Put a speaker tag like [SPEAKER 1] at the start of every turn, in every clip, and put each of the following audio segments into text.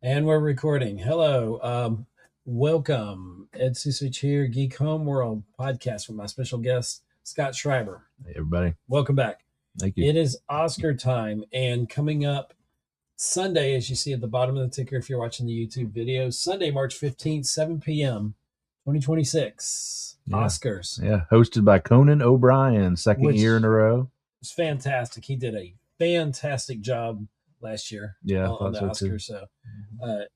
[SPEAKER 1] And we're recording. Hello. Welcome. Ed Ciucevich here, Geek Homeworld podcast with my special guest, Scott Schreiber.
[SPEAKER 2] Hey, everybody.
[SPEAKER 1] Welcome back.
[SPEAKER 2] Thank you.
[SPEAKER 1] It is Oscar time, and coming up Sunday, as you see at the bottom of the ticker, if you're watching the YouTube video, Sunday, March 15th, 7 p.m., 2026, Oscars.
[SPEAKER 2] Yeah, hosted by Conan O'Brien, second year in a row.
[SPEAKER 1] It's fantastic. He did a fantastic job last year on the Oscars. So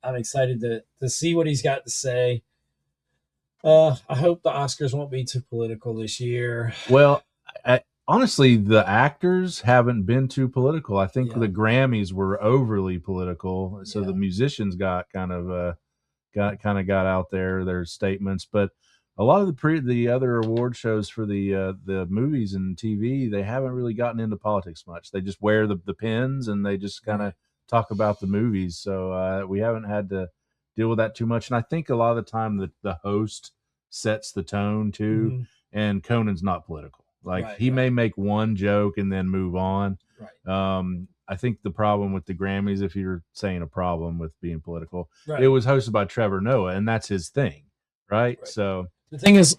[SPEAKER 1] I'm excited to see what he's got to say. I hope the Oscars won't be too political this year.
[SPEAKER 2] Well, honestly, the actors haven't been too political. I think the Grammys were overly political, so the musicians got kind of got out there their statements, but a lot of the other award shows for the movies and TV, they haven't really gotten into politics much. They just wear the pins and they just kind of talk about the movies. So we haven't had to deal with that too much. And I think a lot of the time the host sets the tone too. Mm-hmm. And Conan's not political. Like he may make one joke and then move on. Right. I think the problem with the Grammys, if you're saying a problem with being political, it was hosted by Trevor Noah, and that's his thing, right? So
[SPEAKER 1] the thing is,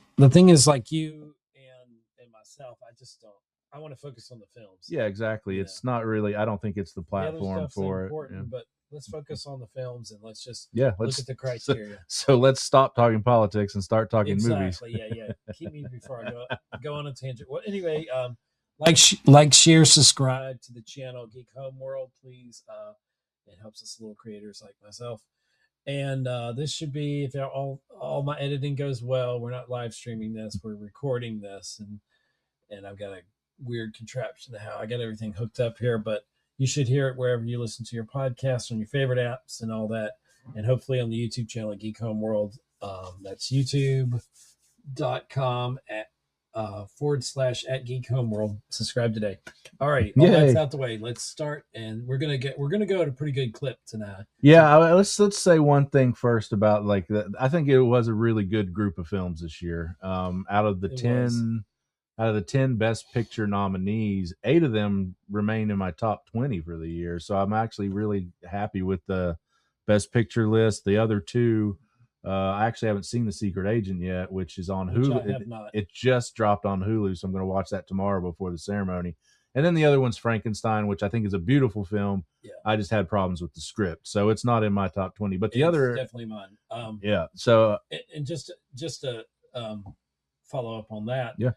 [SPEAKER 1] like you and myself, I just don't. I want to focus on the films.
[SPEAKER 2] Yeah, exactly. It's not really. I don't think it's the platform for it. Yeah.
[SPEAKER 1] But let's focus on the films and let's just look at the criteria.
[SPEAKER 2] So let's stop talking politics and start talking movies.
[SPEAKER 1] Yeah. Keep me before I go on a tangent. Well, anyway, like, share, subscribe to the channel Geek Homeworld, please. It helps us little creators like myself. And this should be, if all my editing goes well, we're not live streaming this, we're recording this, and I've got a weird contraption to how I got everything hooked up here, but you should hear it wherever you listen to your podcast, on your favorite apps and all that, and hopefully on the YouTube channel at Geek Homeworld. That's youtube.com /at Geek Homeworld. Subscribe today. All right, all that's out the way. Let's start, and we're gonna go at a pretty good clip tonight.
[SPEAKER 2] Yeah, let's say one thing first about like that. I think it was a really good group of films this year. Out of the 10 Best Picture nominees, 8 of them remain in my top 20 for the year. So I'm actually really happy with the Best Picture list. The other 2. I actually haven't seen The Secret Agent yet, which is on Hulu. It just dropped on Hulu, so I'm going to watch that tomorrow before the ceremony. And then the other one's Frankenstein, which I think is a beautiful film. Yeah. I just had problems with the script, so it's not in my top 20. But the other,
[SPEAKER 1] definitely mine.
[SPEAKER 2] So
[SPEAKER 1] and just to follow up on that.
[SPEAKER 2] Yeah.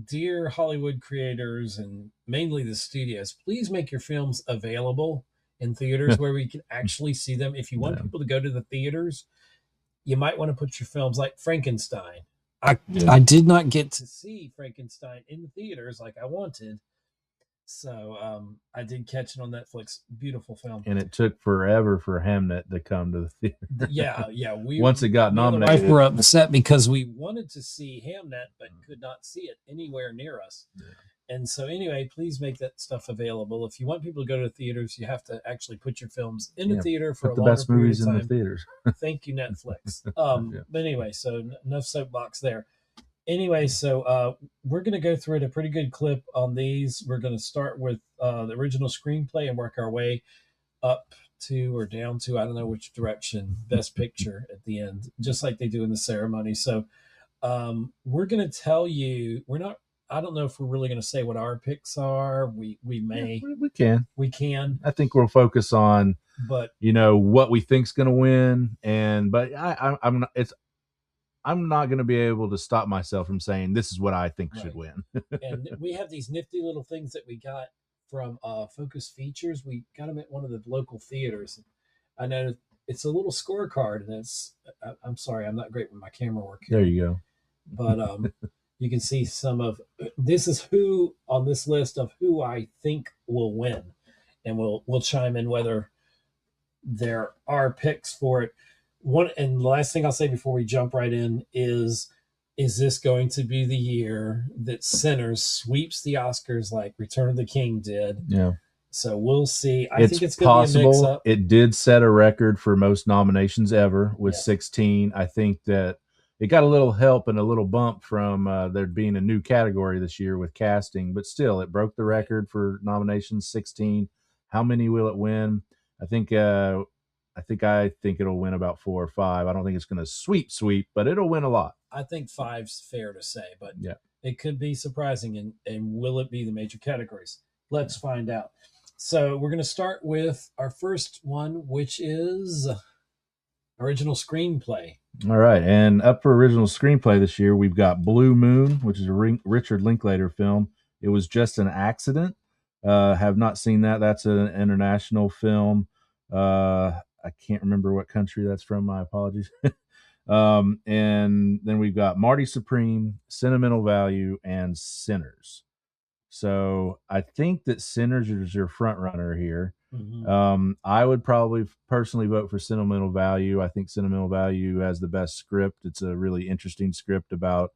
[SPEAKER 1] Dear Hollywood creators and mainly the studios, please make your films available in theaters where we can actually see them. If you want people to go to the theaters, you might want to put your films like Frankenstein. I did not get to see Frankenstein in the theaters like I wanted. So I did catch it on Netflix. Beautiful film.
[SPEAKER 2] And it took forever for Hamnet to come to the theater.
[SPEAKER 1] Yeah.
[SPEAKER 2] Once it got nominated.
[SPEAKER 1] We were upset because we wanted to see Hamnet but could not see it anywhere near us. Yeah. And so anyway, please make that stuff available. If you want people to go to the theaters, you have to actually put your films in the theater for a longer
[SPEAKER 2] best movies in the theaters.
[SPEAKER 1] Thank you, Netflix. But anyway, so enough soapbox there. Anyway, so we're going to go through a pretty good clip on these. We're going to start with the original screenplay and work our way up to or down to, I don't know which direction, Best Picture at the end, just like they do in the ceremony. So we're going to tell you, I don't know if we're really going to say what our picks are. We may.
[SPEAKER 2] Yeah, we can. I think we'll focus on, what we think's going to win. But I'm not going to be able to stop myself from saying this is what I think should win.
[SPEAKER 1] And we have these nifty little things that we got from Focus Features. We got them at one of the local theaters. I know it's a little scorecard, and I'm sorry, I'm not great with my camera work here.
[SPEAKER 2] There you go.
[SPEAKER 1] But you can see some of this is who on this list of who I think will win, and we'll chime in whether there are picks for it. And the last thing I'll say before we jump right in is this going to be the year that Sinners sweeps the Oscars like Return of the King did?
[SPEAKER 2] Yeah.
[SPEAKER 1] So we'll see. I think it's going to be a mix-up.
[SPEAKER 2] It did set a record for most nominations ever with 16. I think that it got a little help and a little bump from there being a new category this year with casting, but still it broke the record for nominations, 16. How many will it win? I think it'll win about 4 or 5. I don't think it's going to sweep, but it'll win a lot.
[SPEAKER 1] I think 5's fair to say, but
[SPEAKER 2] yeah,
[SPEAKER 1] it could be surprising. And will it be the major categories? Let's find out. So we're going to start with our first one, which is original screenplay.
[SPEAKER 2] All right, and up for original screenplay this year, we've got Blue Moon, which is a Richard Linklater film. It was just an accident. Have not seen that. That's an international film. I can't remember what country that's from. My apologies. And then we've got Marty Supreme, Sentimental Value, and Sinners. So I think that Sinners is your front runner here. I would probably personally vote for Sentimental Value. I think Sentimental Value has the best script. It's a really interesting script about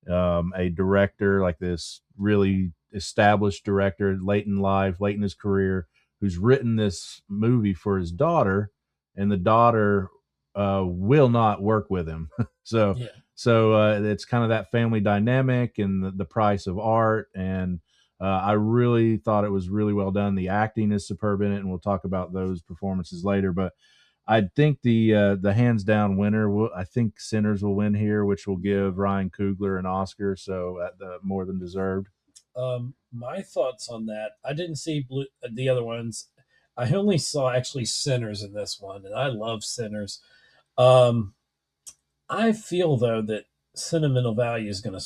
[SPEAKER 2] a director, like this really established director late in life, late in his career, who's written this movie for his daughter, and the daughter will not work with him. So it's kind of that family dynamic and the price of art. And I really thought it was really well done. The acting is superb in it, and we'll talk about those performances later. But I think the hands down winner, I think Sinners will win here, which will give Ryan Coogler an Oscar. So more than deserved.
[SPEAKER 1] My thoughts on that, I didn't see the other ones. I only saw actually Sinners in this one, and I love Sinners. I feel though that Sentimental Value is going to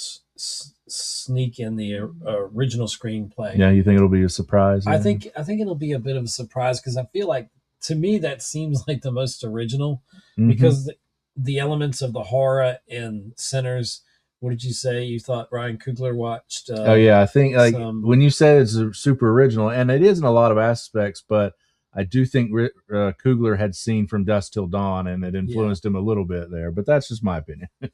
[SPEAKER 1] sneak in the original screenplay.
[SPEAKER 2] Yeah, you think it'll be a surprise?
[SPEAKER 1] I think it'll be a bit of a surprise because I feel like, to me, that seems like the most original because the elements of the horror in Sinners. What did you say? You thought Ryan Coogler watched?
[SPEAKER 2] I think when you say it's super original, and it is in a lot of aspects, but I do think Coogler had seen From Dusk Till Dawn, and it influenced him a little bit there. But that's just my opinion.
[SPEAKER 1] Right.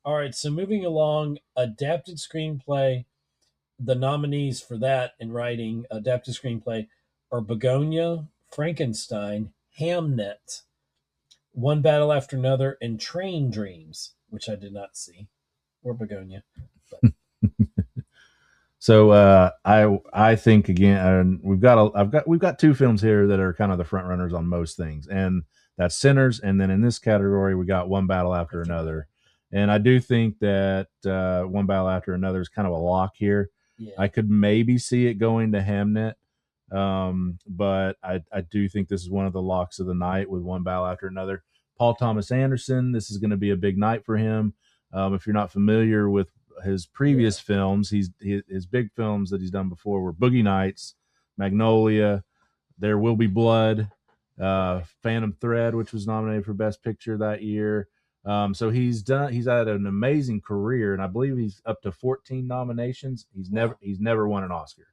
[SPEAKER 1] All right. So moving along, adapted screenplay. The nominees for that in writing adapted screenplay are Begonia, Frankenstein, Hamnet, One Battle After Another, and Train Dreams, which I did not see, or Begonia. But.
[SPEAKER 2] So I think again, we've got two films here that are kind of the front runners on most things, and that's Sinners, and then in this category we got One Battle After Another, and I do think that One Battle After Another is kind of a lock here. Yeah. I could maybe see it going to Hamnet, but I do think this is one of the locks of the night with One Battle After Another. Paul Thomas Anderson, this is going to be a big night for him. If you're not familiar with his previous films, his big films that he's done before were Boogie Nights, Magnolia, There Will Be Blood, Phantom Thread, which was nominated for Best Picture that year. So he's had an amazing career, and I believe he's up to 14 nominations. He's never won an Oscar.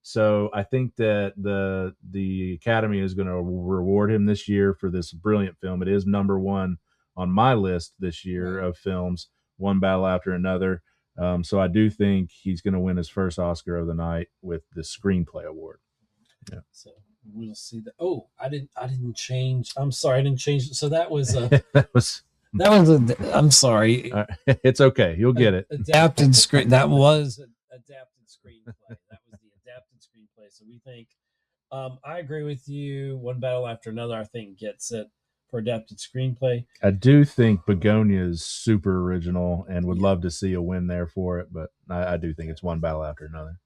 [SPEAKER 2] So I think that the Academy is going to reward him this year for this brilliant film. It is number one on my list this year of films, One Battle After Another. So I do think he's going to win his first Oscar of the night with the Screenplay Award.
[SPEAKER 1] Yeah. So we'll see that. Oh, I didn't change. I'm sorry, I didn't change. So that was I'm sorry.
[SPEAKER 2] It's okay. You'll get it.
[SPEAKER 1] Adapted screen. That was adapted screenplay. That was the adapted screenplay. So we think, I agree with you. One Battle After Another, I think, gets it for adapted screenplay.
[SPEAKER 2] I do think Begonia is super original and would love to see a win there for it, but I do think it's One Battle After Another.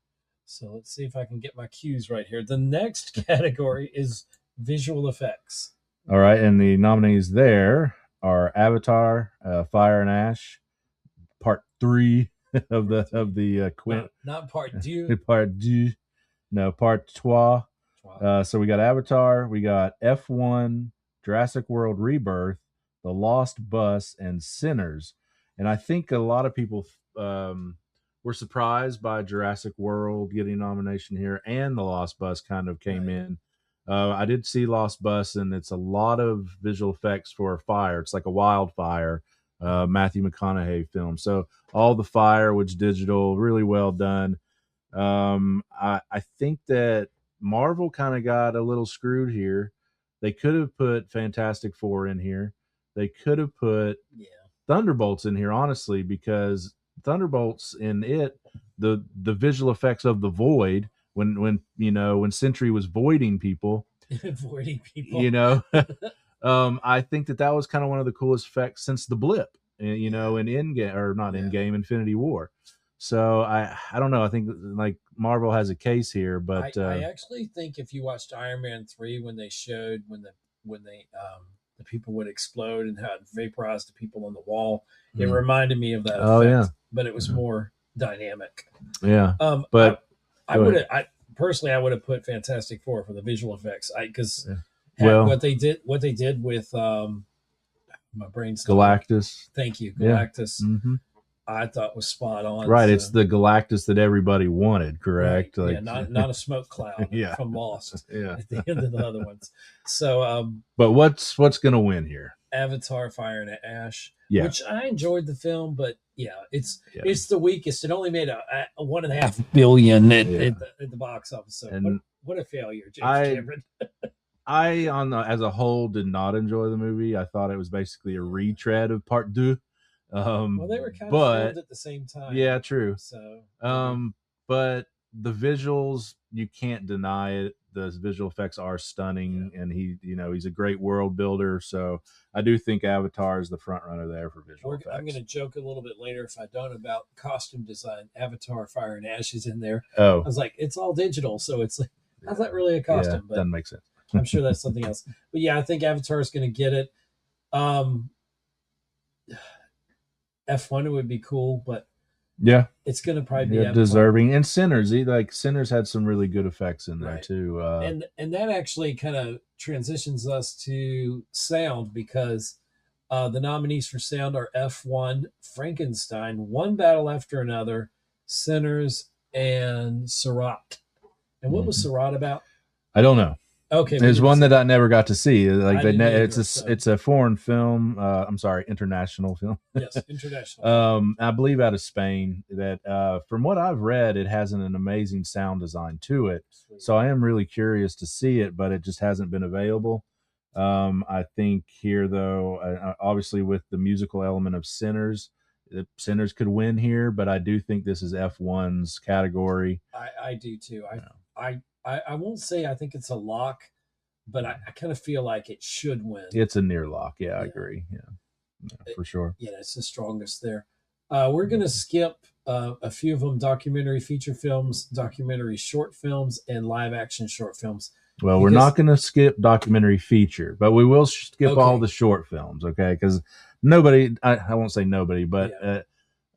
[SPEAKER 1] So let's see if I can get my cues right here. The next category is visual effects.
[SPEAKER 2] All right, and the nominees there are Avatar, Fire and Ash, Part 3 of the Quint.
[SPEAKER 1] Not Part 2.
[SPEAKER 2] Part 2. No, Part 3. So we got Avatar, we got F1, Jurassic World Rebirth, The Lost Bus, and Sinners. And I think a lot of people were surprised by Jurassic World getting a nomination here, and The Lost Bus kind of came in. I did see Lost Bus, and it's a lot of visual effects for a fire. It's like a wildfire, Matthew McConaughey film. So all the fire was digital, really well done. I think that Marvel kind of got a little screwed here. They could have put Fantastic Four in here. They could have put Thunderbolts in here, honestly, because Thunderbolts in it, the visual effects of the void when Sentry was voiding people,
[SPEAKER 1] avoiding people.
[SPEAKER 2] You know, I think that was kind of one of the coolest effects since the blip. You know, in Endgame or not Endgame, Infinity War. So I don't know. I think like Marvel has a case here, but
[SPEAKER 1] I actually think if you watched Iron Man 3 when they showed when the people would explode and how it vaporized the people on the wall, it reminded me of that effect.
[SPEAKER 2] Yeah.
[SPEAKER 1] But it was more dynamic.
[SPEAKER 2] Yeah.
[SPEAKER 1] But I would have personally I would have put Fantastic Four for the visual effects. Because what they did with my brain's
[SPEAKER 2] Galactus.
[SPEAKER 1] Thank you, Galactus.
[SPEAKER 2] Yeah.
[SPEAKER 1] I thought was spot on.
[SPEAKER 2] Right, so. It's the Galactus that everybody wanted, correct?
[SPEAKER 1] Right. Like, not a smoke cloud from Lost at the end of the other ones. So,
[SPEAKER 2] but what's going to win here?
[SPEAKER 1] Avatar: Fire and Ash, which I enjoyed the film, but it's the weakest. It only made a $1.5 billion at the box office. So what a failure, James Cameron.
[SPEAKER 2] As a whole, did not enjoy the movie. I thought it was basically a retread of Part 2.
[SPEAKER 1] Well, they were kind of filmed at the same time.
[SPEAKER 2] Yeah, true.
[SPEAKER 1] So,
[SPEAKER 2] but the visuals, you can't deny it. The visual effects are stunning, and he's a great world builder. So I do think Avatar is the front runner there for visual effects.
[SPEAKER 1] I'm going to joke a little bit later if I don't about costume design. Avatar: Fire and Ash is in there.
[SPEAKER 2] Oh,
[SPEAKER 1] I was like, it's all digital, so it's like, how's that really a costume?
[SPEAKER 2] But doesn't make sense.
[SPEAKER 1] I'm sure that's something else. But I think Avatar is going to get it. F1 would be cool, but it's going to probably be
[SPEAKER 2] deserving. And Sinners, Sinners had some really good effects in there too.
[SPEAKER 1] And that actually kind of transitions us to sound, because the nominees for sound are F1, Frankenstein, One Battle After Another, Sinners, and Seurat. And what was Seurat about?
[SPEAKER 2] I don't know.
[SPEAKER 1] Okay,
[SPEAKER 2] there's one that I never got to see. It's a foreign film. I'm sorry, international film.
[SPEAKER 1] Yes, international.
[SPEAKER 2] I believe out of Spain. That from what I've read, it has an amazing sound design to it. Sweet. So I am really curious to see it, but it just hasn't been available. I think here though, obviously with the musical element of Sinners could win here, but I do think this is F1's category.
[SPEAKER 1] I do too. I won't say I think it's a lock, but I kind of feel like it should win.
[SPEAKER 2] It's a near lock. I agree. Yeah, for sure.
[SPEAKER 1] It's the strongest there. We're going to skip a few of them: documentary feature films, documentary short films, and live action short films.
[SPEAKER 2] Well, we're not going to skip documentary feature, but we will skip all the short films, okay? Because nobody, I won't say nobody, but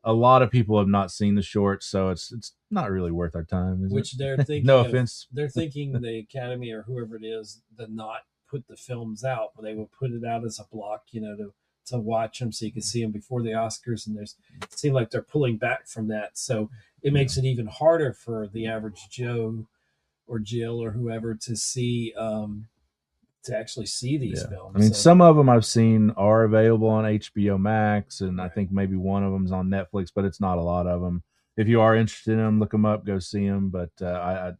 [SPEAKER 2] a lot of people have not seen the shorts, so it's not really worth our time.
[SPEAKER 1] Which they're thinking.
[SPEAKER 2] No offense.
[SPEAKER 1] They're thinking the Academy or whoever it is to not put the films out, but they will put it out as a block, to watch them so you can see them before the Oscars. And it seems like they're pulling back from that, so it makes it even harder for the average Joe or Jill or whoever to see. To actually see these films.
[SPEAKER 2] I mean, some of them I've seen are available on HBO Max, and I think maybe one of them's on Netflix, but it's not a lot of them. If you are interested in them, look them up, go see them. But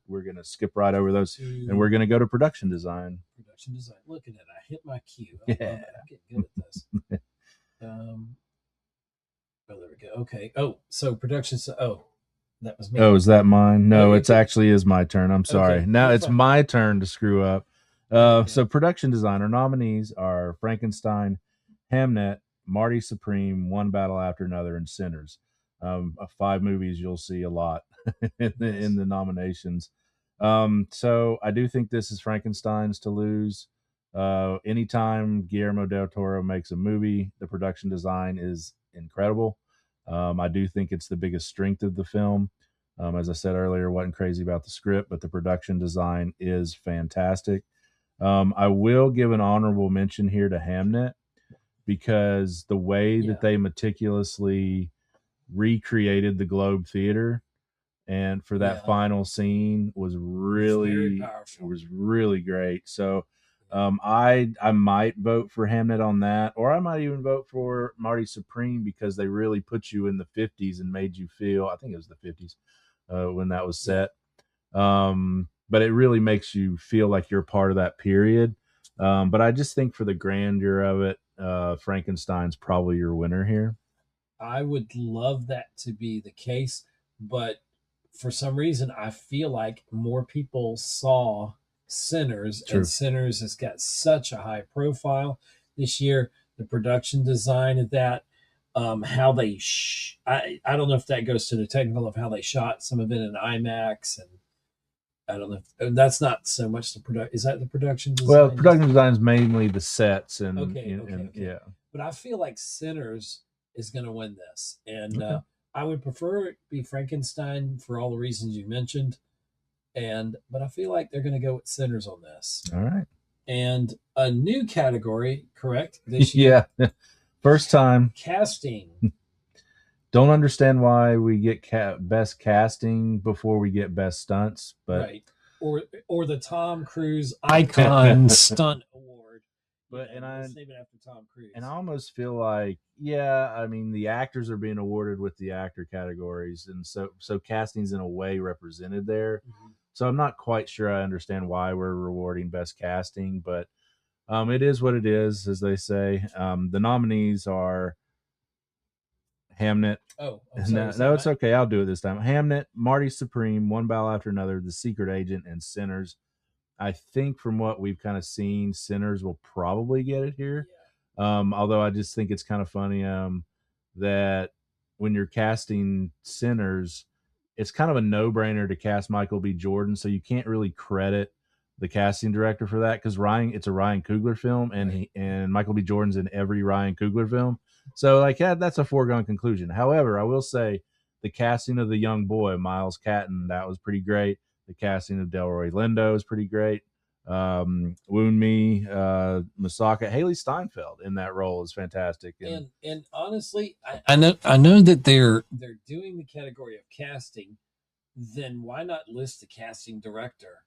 [SPEAKER 2] we're going to skip right over those, and we're going to go to production design.
[SPEAKER 1] Production design. Look at it. I hit my cue. I love it. I'm getting good at this. There we go. Okay. Oh, so production. That was me.
[SPEAKER 2] Oh, is that mine? No, it actually is my turn. I'm sorry. Okay. Now it's my turn to screw up. So production designer nominees are Frankenstein, Hamnet, Marty Supreme, One Battle After Another, and Sinners. 5 movies you'll see a lot in the nominations. So I do think this is Frankenstein's to lose. Anytime Guillermo del Toro makes a movie, the production design is incredible. I do think it's the biggest strength of the film. As I said earlier, wasn't crazy about the script, but the production design is fantastic. I will give an honorable mention here to Hamnet, because the way that they meticulously recreated the Globe Theater and for that final scene was really great. So I might vote for Hamnet on that, or I might even vote for Marty Supreme, because they really put you in the 50s and made you feel, I think it was the 50s when that was set. But it really makes you feel like you're part of that period. But I just think for the grandeur of it, Frankenstein's probably your winner here.
[SPEAKER 1] I would love that to be the case, but for some reason, I feel like more people saw Sinners,
[SPEAKER 2] True.
[SPEAKER 1] and Sinners has got such a high profile this year. The production design of that, how they, I don't know if that goes to the technical of how they shot some of it in IMAX, and I don't know if that's not so much the production. Is that the production design?
[SPEAKER 2] Well, production design is mainly the sets and,
[SPEAKER 1] okay.
[SPEAKER 2] yeah.
[SPEAKER 1] But I feel like Sinners is going to win this, and I would prefer it be Frankenstein for all the reasons you mentioned, but I feel like they're going to go with Sinners on this.
[SPEAKER 2] All right.
[SPEAKER 1] And a new category, correct? This year.
[SPEAKER 2] Yeah. First time.
[SPEAKER 1] Casting.
[SPEAKER 2] Don't understand why we get best casting before we get best stunts, but
[SPEAKER 1] right. Or the Tom Cruise Icon Stunt Award.
[SPEAKER 2] But
[SPEAKER 1] let's name it after Tom Cruise.
[SPEAKER 2] And I almost feel like, I mean, the actors are being awarded with the actor categories, and so casting's in a way represented there.
[SPEAKER 1] Mm-hmm.
[SPEAKER 2] So I'm not quite sure I understand why we're rewarding best casting, but it is what it is, as they say. The nominees are Hamnet.
[SPEAKER 1] Oh,
[SPEAKER 2] no, it's okay. I'll do it this time. Hamnet, Marty Supreme, One Battle After Another, The Secret Agent, and Sinners. I think from what we've kind of seen, Sinners will probably get it here. Yeah. Although I just think it's kind of funny that when you're casting Sinners, it's kind of a no-brainer to cast Michael B. Jordan, so you can't really credit the casting director for that because it's a Ryan Coogler film, and and Michael B. Jordan's in every Ryan Coogler film. So like that's a foregone conclusion. However, I will say the casting of the young boy, Miles Catton, that was pretty great. The casting of Delroy Lindo is pretty great. Woon Mi, Masaka, Haley Steinfeld in that role is fantastic.
[SPEAKER 1] And honestly, I know that they're doing the category of casting. Then why not list the casting director?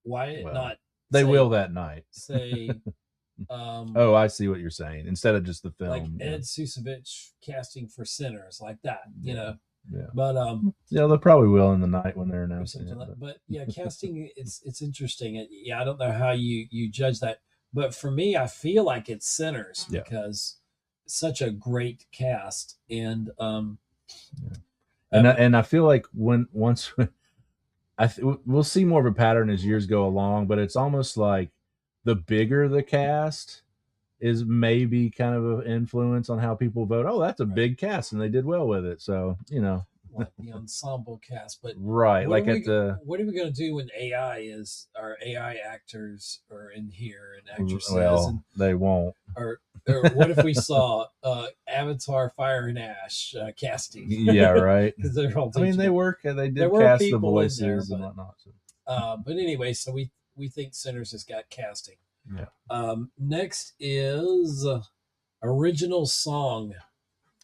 [SPEAKER 1] Why not?
[SPEAKER 2] They will that night.
[SPEAKER 1] Say.
[SPEAKER 2] Oh, I see what you're saying. Instead of just the film,
[SPEAKER 1] like Ed Ciucevich casting for Sinners, like that, you know.
[SPEAKER 2] Yeah.
[SPEAKER 1] But
[SPEAKER 2] they probably will in the night when they're announcing it.
[SPEAKER 1] But yeah, casting it's interesting. I don't know how you judge that, but for me, I feel like it's Sinners because it's such a great cast, and
[SPEAKER 2] I feel like we'll see more of a pattern as years go along, but it's almost like the bigger the cast is maybe kind of an influence on how people vote. Oh, that's a big cast, and they did well with it. So,
[SPEAKER 1] like the ensemble cast, but
[SPEAKER 2] right,
[SPEAKER 1] what are we going to do when our AI actors are in here and actresses?
[SPEAKER 2] Well, they won't.
[SPEAKER 1] Or what if we saw Avatar: Fire and Ash casting?
[SPEAKER 2] Yeah, right.
[SPEAKER 1] Because they're all.
[SPEAKER 2] They did cast the voices and whatnot. So.
[SPEAKER 1] But anyway, so we think Sinners has got casting.
[SPEAKER 2] Yeah.
[SPEAKER 1] Next is original song.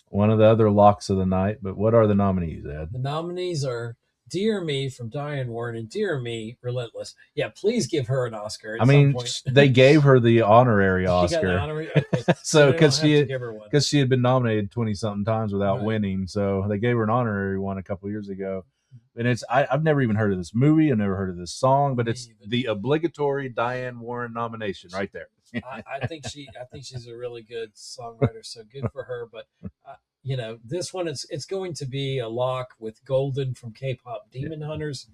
[SPEAKER 2] One of the other locks of the night, but what are the nominees, Ed?
[SPEAKER 1] The nominees are Dear Me from Diane Warren and Dear Me, Relentless. Yeah, please give her an Oscar.
[SPEAKER 2] They gave her the honorary Oscar.
[SPEAKER 1] She got an honorary, okay.
[SPEAKER 2] So because she had been nominated 20-something times without winning, so they gave her an honorary one a couple years ago. And I've never even heard of this movie. I've never heard of this song, but it's the obligatory Diane Warren nomination right there.
[SPEAKER 1] I think she's a really good songwriter, so good for her. But this one it's going to be a lock with Golden from K-pop Demon Hunters,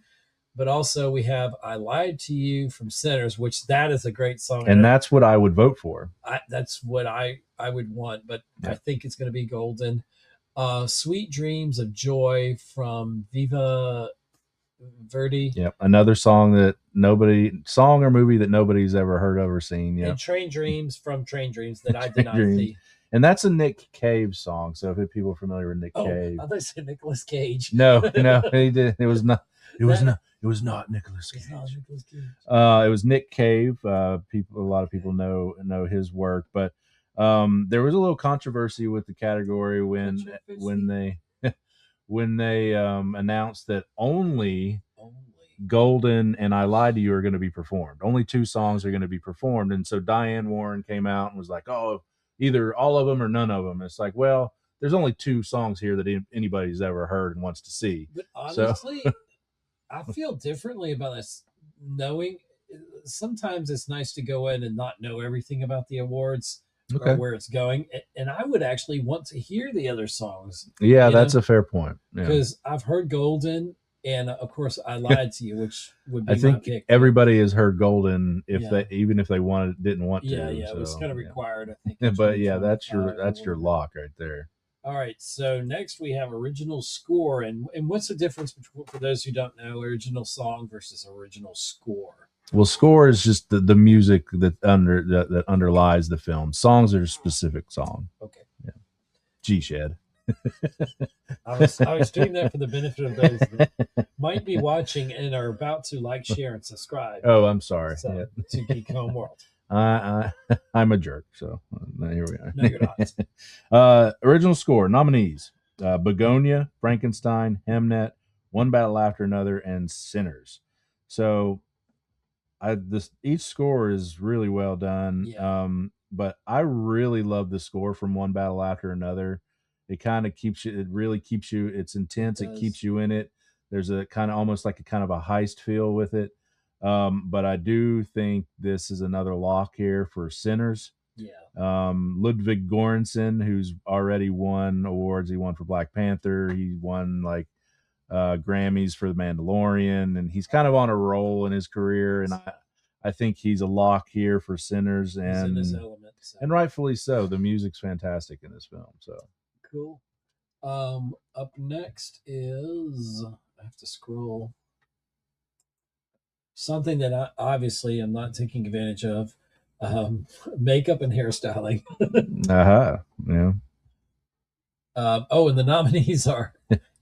[SPEAKER 1] but also we have I Lied to You from Sinners, which that is a great song,
[SPEAKER 2] and that's what I would vote for.
[SPEAKER 1] That's what I would want, but I think it's going to be Golden. Sweet Dreams of Joy from Viva Verdi.
[SPEAKER 2] Yep, another song or movie that nobody's ever heard of or seen. Yeah,
[SPEAKER 1] and Train Dreams from Train Dreams that I did not see.
[SPEAKER 2] And that's a Nick Cave song. So if people are familiar with Nick Cave,
[SPEAKER 1] I thought you said Nicolas Cage.
[SPEAKER 2] No, he did. It was not. It was not Nicolas Cage. It was Nick Cave. A lot of people know his work, but there was a little controversy with the category when they announced that only Golden and I Lied to You are going to be performed. Only 2 songs are going to be performed, and so Diane Warren came out and was like, "Oh, either all of them or none of them." It's like, well, there's only 2 songs here that anybody's ever heard and wants to see.
[SPEAKER 1] But honestly, I feel differently about this. Knowing sometimes it's nice to go in and not know everything about the awards. Or where it's going, and I would actually want to hear the other songs.
[SPEAKER 2] Yeah, that's a fair point.
[SPEAKER 1] Because I've heard Golden, And of course, I lied to you, which would be
[SPEAKER 2] I
[SPEAKER 1] my
[SPEAKER 2] think
[SPEAKER 1] pick.
[SPEAKER 2] everybody has heard Golden if
[SPEAKER 1] Yeah.
[SPEAKER 2] they even if they didn't want to.
[SPEAKER 1] Yeah,
[SPEAKER 2] So,
[SPEAKER 1] it was kind of required, I think.
[SPEAKER 2] But yeah, that's your
[SPEAKER 1] 2025
[SPEAKER 2] lock right there.
[SPEAKER 1] All right, so next we have original score, and what's the difference between, for those who don't know, original song versus original score?
[SPEAKER 2] Well, score is just the music that underlies the film. Songs are a specific song.
[SPEAKER 1] Okay.
[SPEAKER 2] Yeah. G-Shed.
[SPEAKER 1] I was doing that for the benefit of those that might be watching and are about to like, share, and subscribe.
[SPEAKER 2] Oh, I'm sorry.
[SPEAKER 1] To Geek Homeworld.
[SPEAKER 2] I'm a jerk. So here we are.
[SPEAKER 1] No, you're not.
[SPEAKER 2] Original score nominees: Begonia, Frankenstein, Hemnet, One Battle After Another, and Sinners. So, each score is really well done.
[SPEAKER 1] Yeah.
[SPEAKER 2] But I really love the score from One Battle After Another. It kind of keeps you. It really keeps you. It's intense. It keeps you in it. There's a kind of almost like a kind of a heist feel with it. But I do think this is another lock here for Sinners.
[SPEAKER 1] Yeah.
[SPEAKER 2] Ludwig Göransson, who's already won awards. He won for Black Panther. He won like Grammys for The Mandalorian, and he's kind of on a roll in his career. And I think he's a lock here for Sinners, and
[SPEAKER 1] he's in his element, so.
[SPEAKER 2] And rightfully so. The music's fantastic in this film. So
[SPEAKER 1] cool. Up next is, I have to scroll, something that I obviously am not taking advantage of. Makeup and hairstyling.
[SPEAKER 2] Yeah.
[SPEAKER 1] And the nominees are,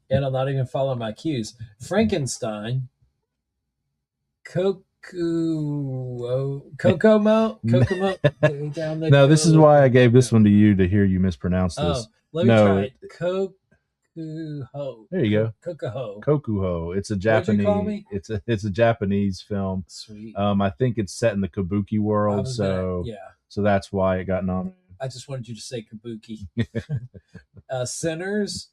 [SPEAKER 1] and I'm not even following my cues: Frankenstein, Kokomo.
[SPEAKER 2] No, this is why I gave this one to you, to hear you mispronounce this.
[SPEAKER 1] Let me try it. Kokuho.
[SPEAKER 2] There you go.
[SPEAKER 1] Kokuho.
[SPEAKER 2] It's a Japanese. It's a Japanese film.
[SPEAKER 1] Sweet.
[SPEAKER 2] I think it's set in the Kabuki world, so that's why it got nominated.
[SPEAKER 1] I just wanted you to say Kabuki. Sinners,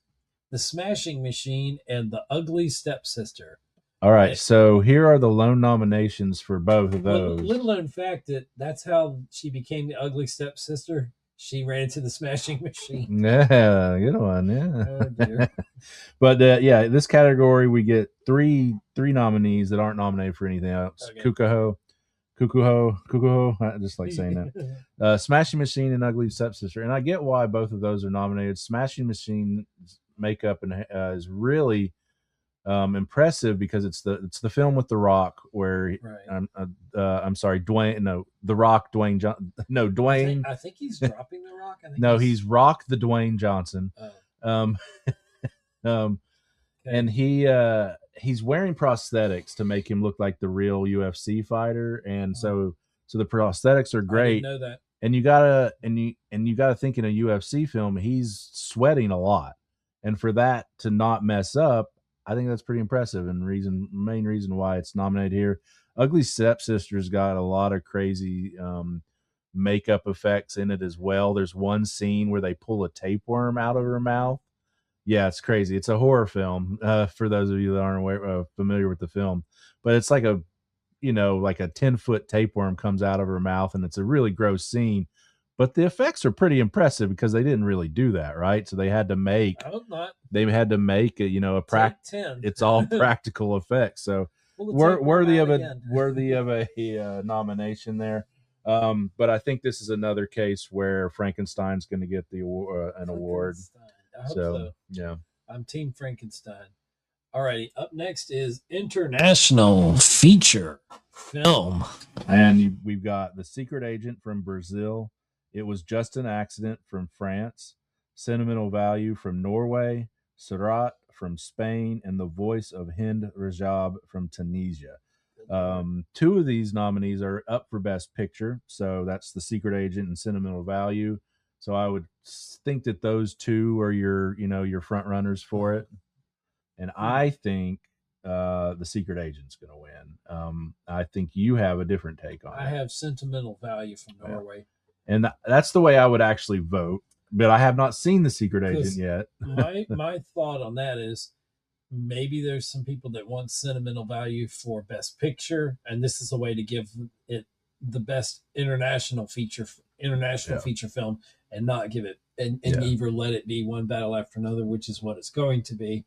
[SPEAKER 1] The Smashing Machine, and The Ugly Stepsister.
[SPEAKER 2] All right, so here are the lone nominations for both of those.
[SPEAKER 1] Little known fact that's how she became the Ugly Stepsister. She ran into the Smashing Machine.
[SPEAKER 2] Yeah, good one. Yeah.
[SPEAKER 1] Oh dear.
[SPEAKER 2] But this category we get three nominees that aren't nominated for anything else. Okay. Kukuho. I just like saying that. Smashing Machine and Ugly Stepsister, and I get why both of those are nominated. Smashing Machine makeup and is really impressive because it's the film with The Rock where I'm sorry, Dwayne. No, The Rock, Dwayne. Dwayne.
[SPEAKER 1] I think he's dropping The Rock.
[SPEAKER 2] He's Rock the Dwayne Johnson.
[SPEAKER 1] Okay.
[SPEAKER 2] And he's wearing prosthetics to make him look like the real UFC fighter, and so the prosthetics are great.
[SPEAKER 1] I didn't know that.
[SPEAKER 2] And you gotta think, in a UFC film, he's sweating a lot, and for that to not mess up, I think that's pretty impressive, and main reason why it's nominated here. Ugly Stepsister's got a lot of crazy makeup effects in it as well. There's one scene where they pull a tapeworm out of her mouth. Yeah, it's crazy. It's a horror film for those of you that aren't familiar with the film, but it's like a 10-foot tapeworm comes out of her mouth, and it's a really gross scene. But the effects are pretty impressive because they didn't really do that, right? So they had to make.
[SPEAKER 1] I hope not.
[SPEAKER 2] They had to make a practical. It's all practical effects, so worthy of a nomination there. But I think this is another case where Frankenstein's going to get an award.
[SPEAKER 1] I hope so.
[SPEAKER 2] Yeah,
[SPEAKER 1] I'm Team Frankenstein. Alrighty, up next is International Feature Film,
[SPEAKER 2] and we've got The Secret Agent from Brazil. It Was Just an Accident from France. Sentimental Value from Norway. Surat from Spain, and The Voice of Hind Rajab from Tunisia. Two of these nominees are up for Best Picture, so that's The Secret Agent and Sentimental Value. So I would think that those two are your front runners for it. And I think The Secret Agent's going to win. I think you have a different take on it.
[SPEAKER 1] I have Sentimental Value from Norway.
[SPEAKER 2] And that's the way I would actually vote. But I have not seen The Secret Agent yet.
[SPEAKER 1] my thought on that is maybe there's some people that want Sentimental Value for Best Picture, and this is a way to give it the best international feature film, and not give it and either let it be One Battle After Another, which is what it's going to be,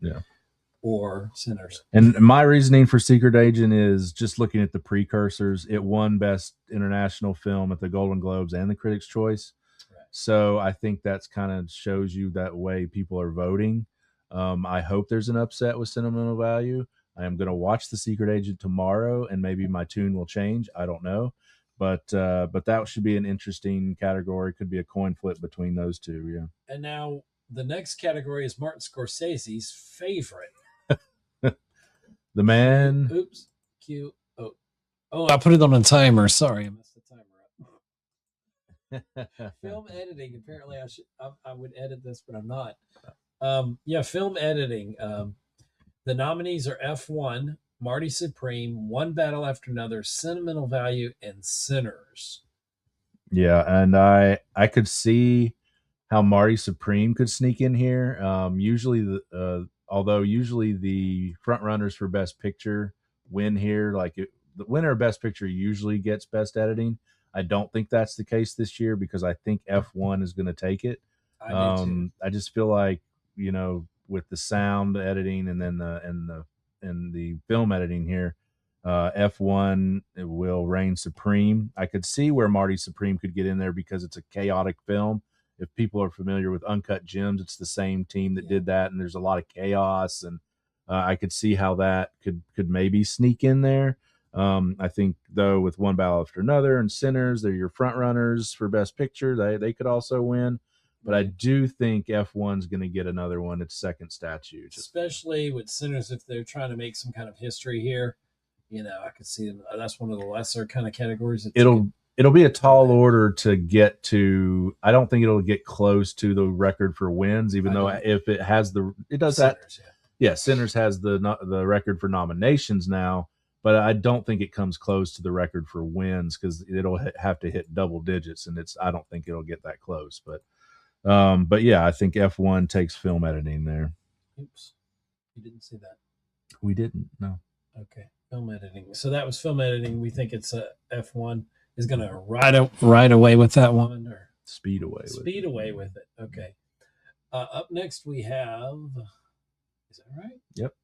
[SPEAKER 1] or Sinners.
[SPEAKER 2] And my reasoning for Secret Agent is just looking at the precursors. It won Best International Film at the Golden Globes and the Critics' Choice. Right. So I think that's kind of shows you that way people are voting. I hope there's an upset with sentimental value. I am going to watch The Secret Agent tomorrow, and maybe my tune will change. I don't know, but that should be an interesting category. Could be a coin flip between those two. Yeah.
[SPEAKER 1] And now the next category is Martin Scorsese's favorite.
[SPEAKER 2] The man.
[SPEAKER 1] Oops. Q. Oh, I put it on a timer. Sorry, I messed the timer up. Film editing. Apparently, I would edit this, but I'm not. Film editing. The nominees are F1, Marty Supreme, One Battle After Another, Sentimental Value, and Sinners.
[SPEAKER 2] Yeah, and I could see how Marty Supreme could sneak in here. Usually the front runners for Best Picture win here. The winner of Best Picture usually gets Best Editing. I don't think that's the case this year because I think F1 is going to take it.
[SPEAKER 1] I do too.
[SPEAKER 2] I just feel like with the sound editing and then the film editing here, F1 will reign supreme. I could see where Marty Supreme could get in there because it's a chaotic film. If people are familiar with Uncut Gems, it's the same team that did that, and there's a lot of chaos, and I could see how that could maybe sneak in there. I think though with One Battle After Another and Sinners, they're your front runners for Best Picture. They could also win. But I do think F1's going to get another one. It's second statute.
[SPEAKER 1] Especially with Sinners, if they're trying to make some kind of history here. I could see them. That's one of the lesser kind of categories.
[SPEAKER 2] It'll be a tall order to get to. I don't think it'll get close to the record for wins, even though if it has it does Sinners, that. Yeah, Sinners has the record for nominations now, but I don't think it comes close to the record for wins because it'll have to hit double digits, and I don't think it'll get that close. But yeah, I think F1 takes film editing there.
[SPEAKER 1] Oops, you didn't see that.
[SPEAKER 2] We didn't. No.
[SPEAKER 1] Okay. Film editing. So that was film editing. We think it's F1 is going to ride away with that one or
[SPEAKER 2] speed away
[SPEAKER 1] with it. Okay. Up next we have. Is that right?
[SPEAKER 2] Yep.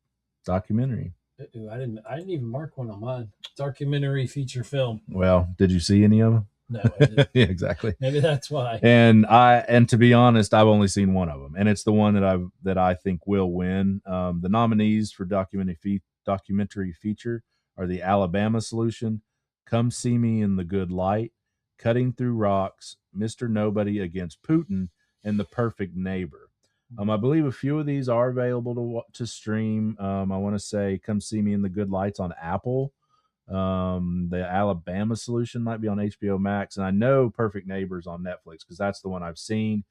[SPEAKER 2] Documentary.
[SPEAKER 1] I didn't even mark one on mine. Documentary feature film.
[SPEAKER 2] Well, did you see any of them?
[SPEAKER 1] No, I didn't.
[SPEAKER 2] Yeah, exactly.
[SPEAKER 1] Maybe that's why.
[SPEAKER 2] And to be honest, I've only seen one of them, and it's the one that I think will win. The nominees for documentary feature are The Alabama Solution, Come See Me in the Good Light, Cutting Through Rocks, Mr. Nobody Against Putin, and The Perfect Neighbor. I believe a few of these are available to stream. I want to say Come See Me in the Good Light's on Apple. The Alabama Solution might be on HBO Max, and I know Perfect Neighbors on Netflix because that's the one I've seen.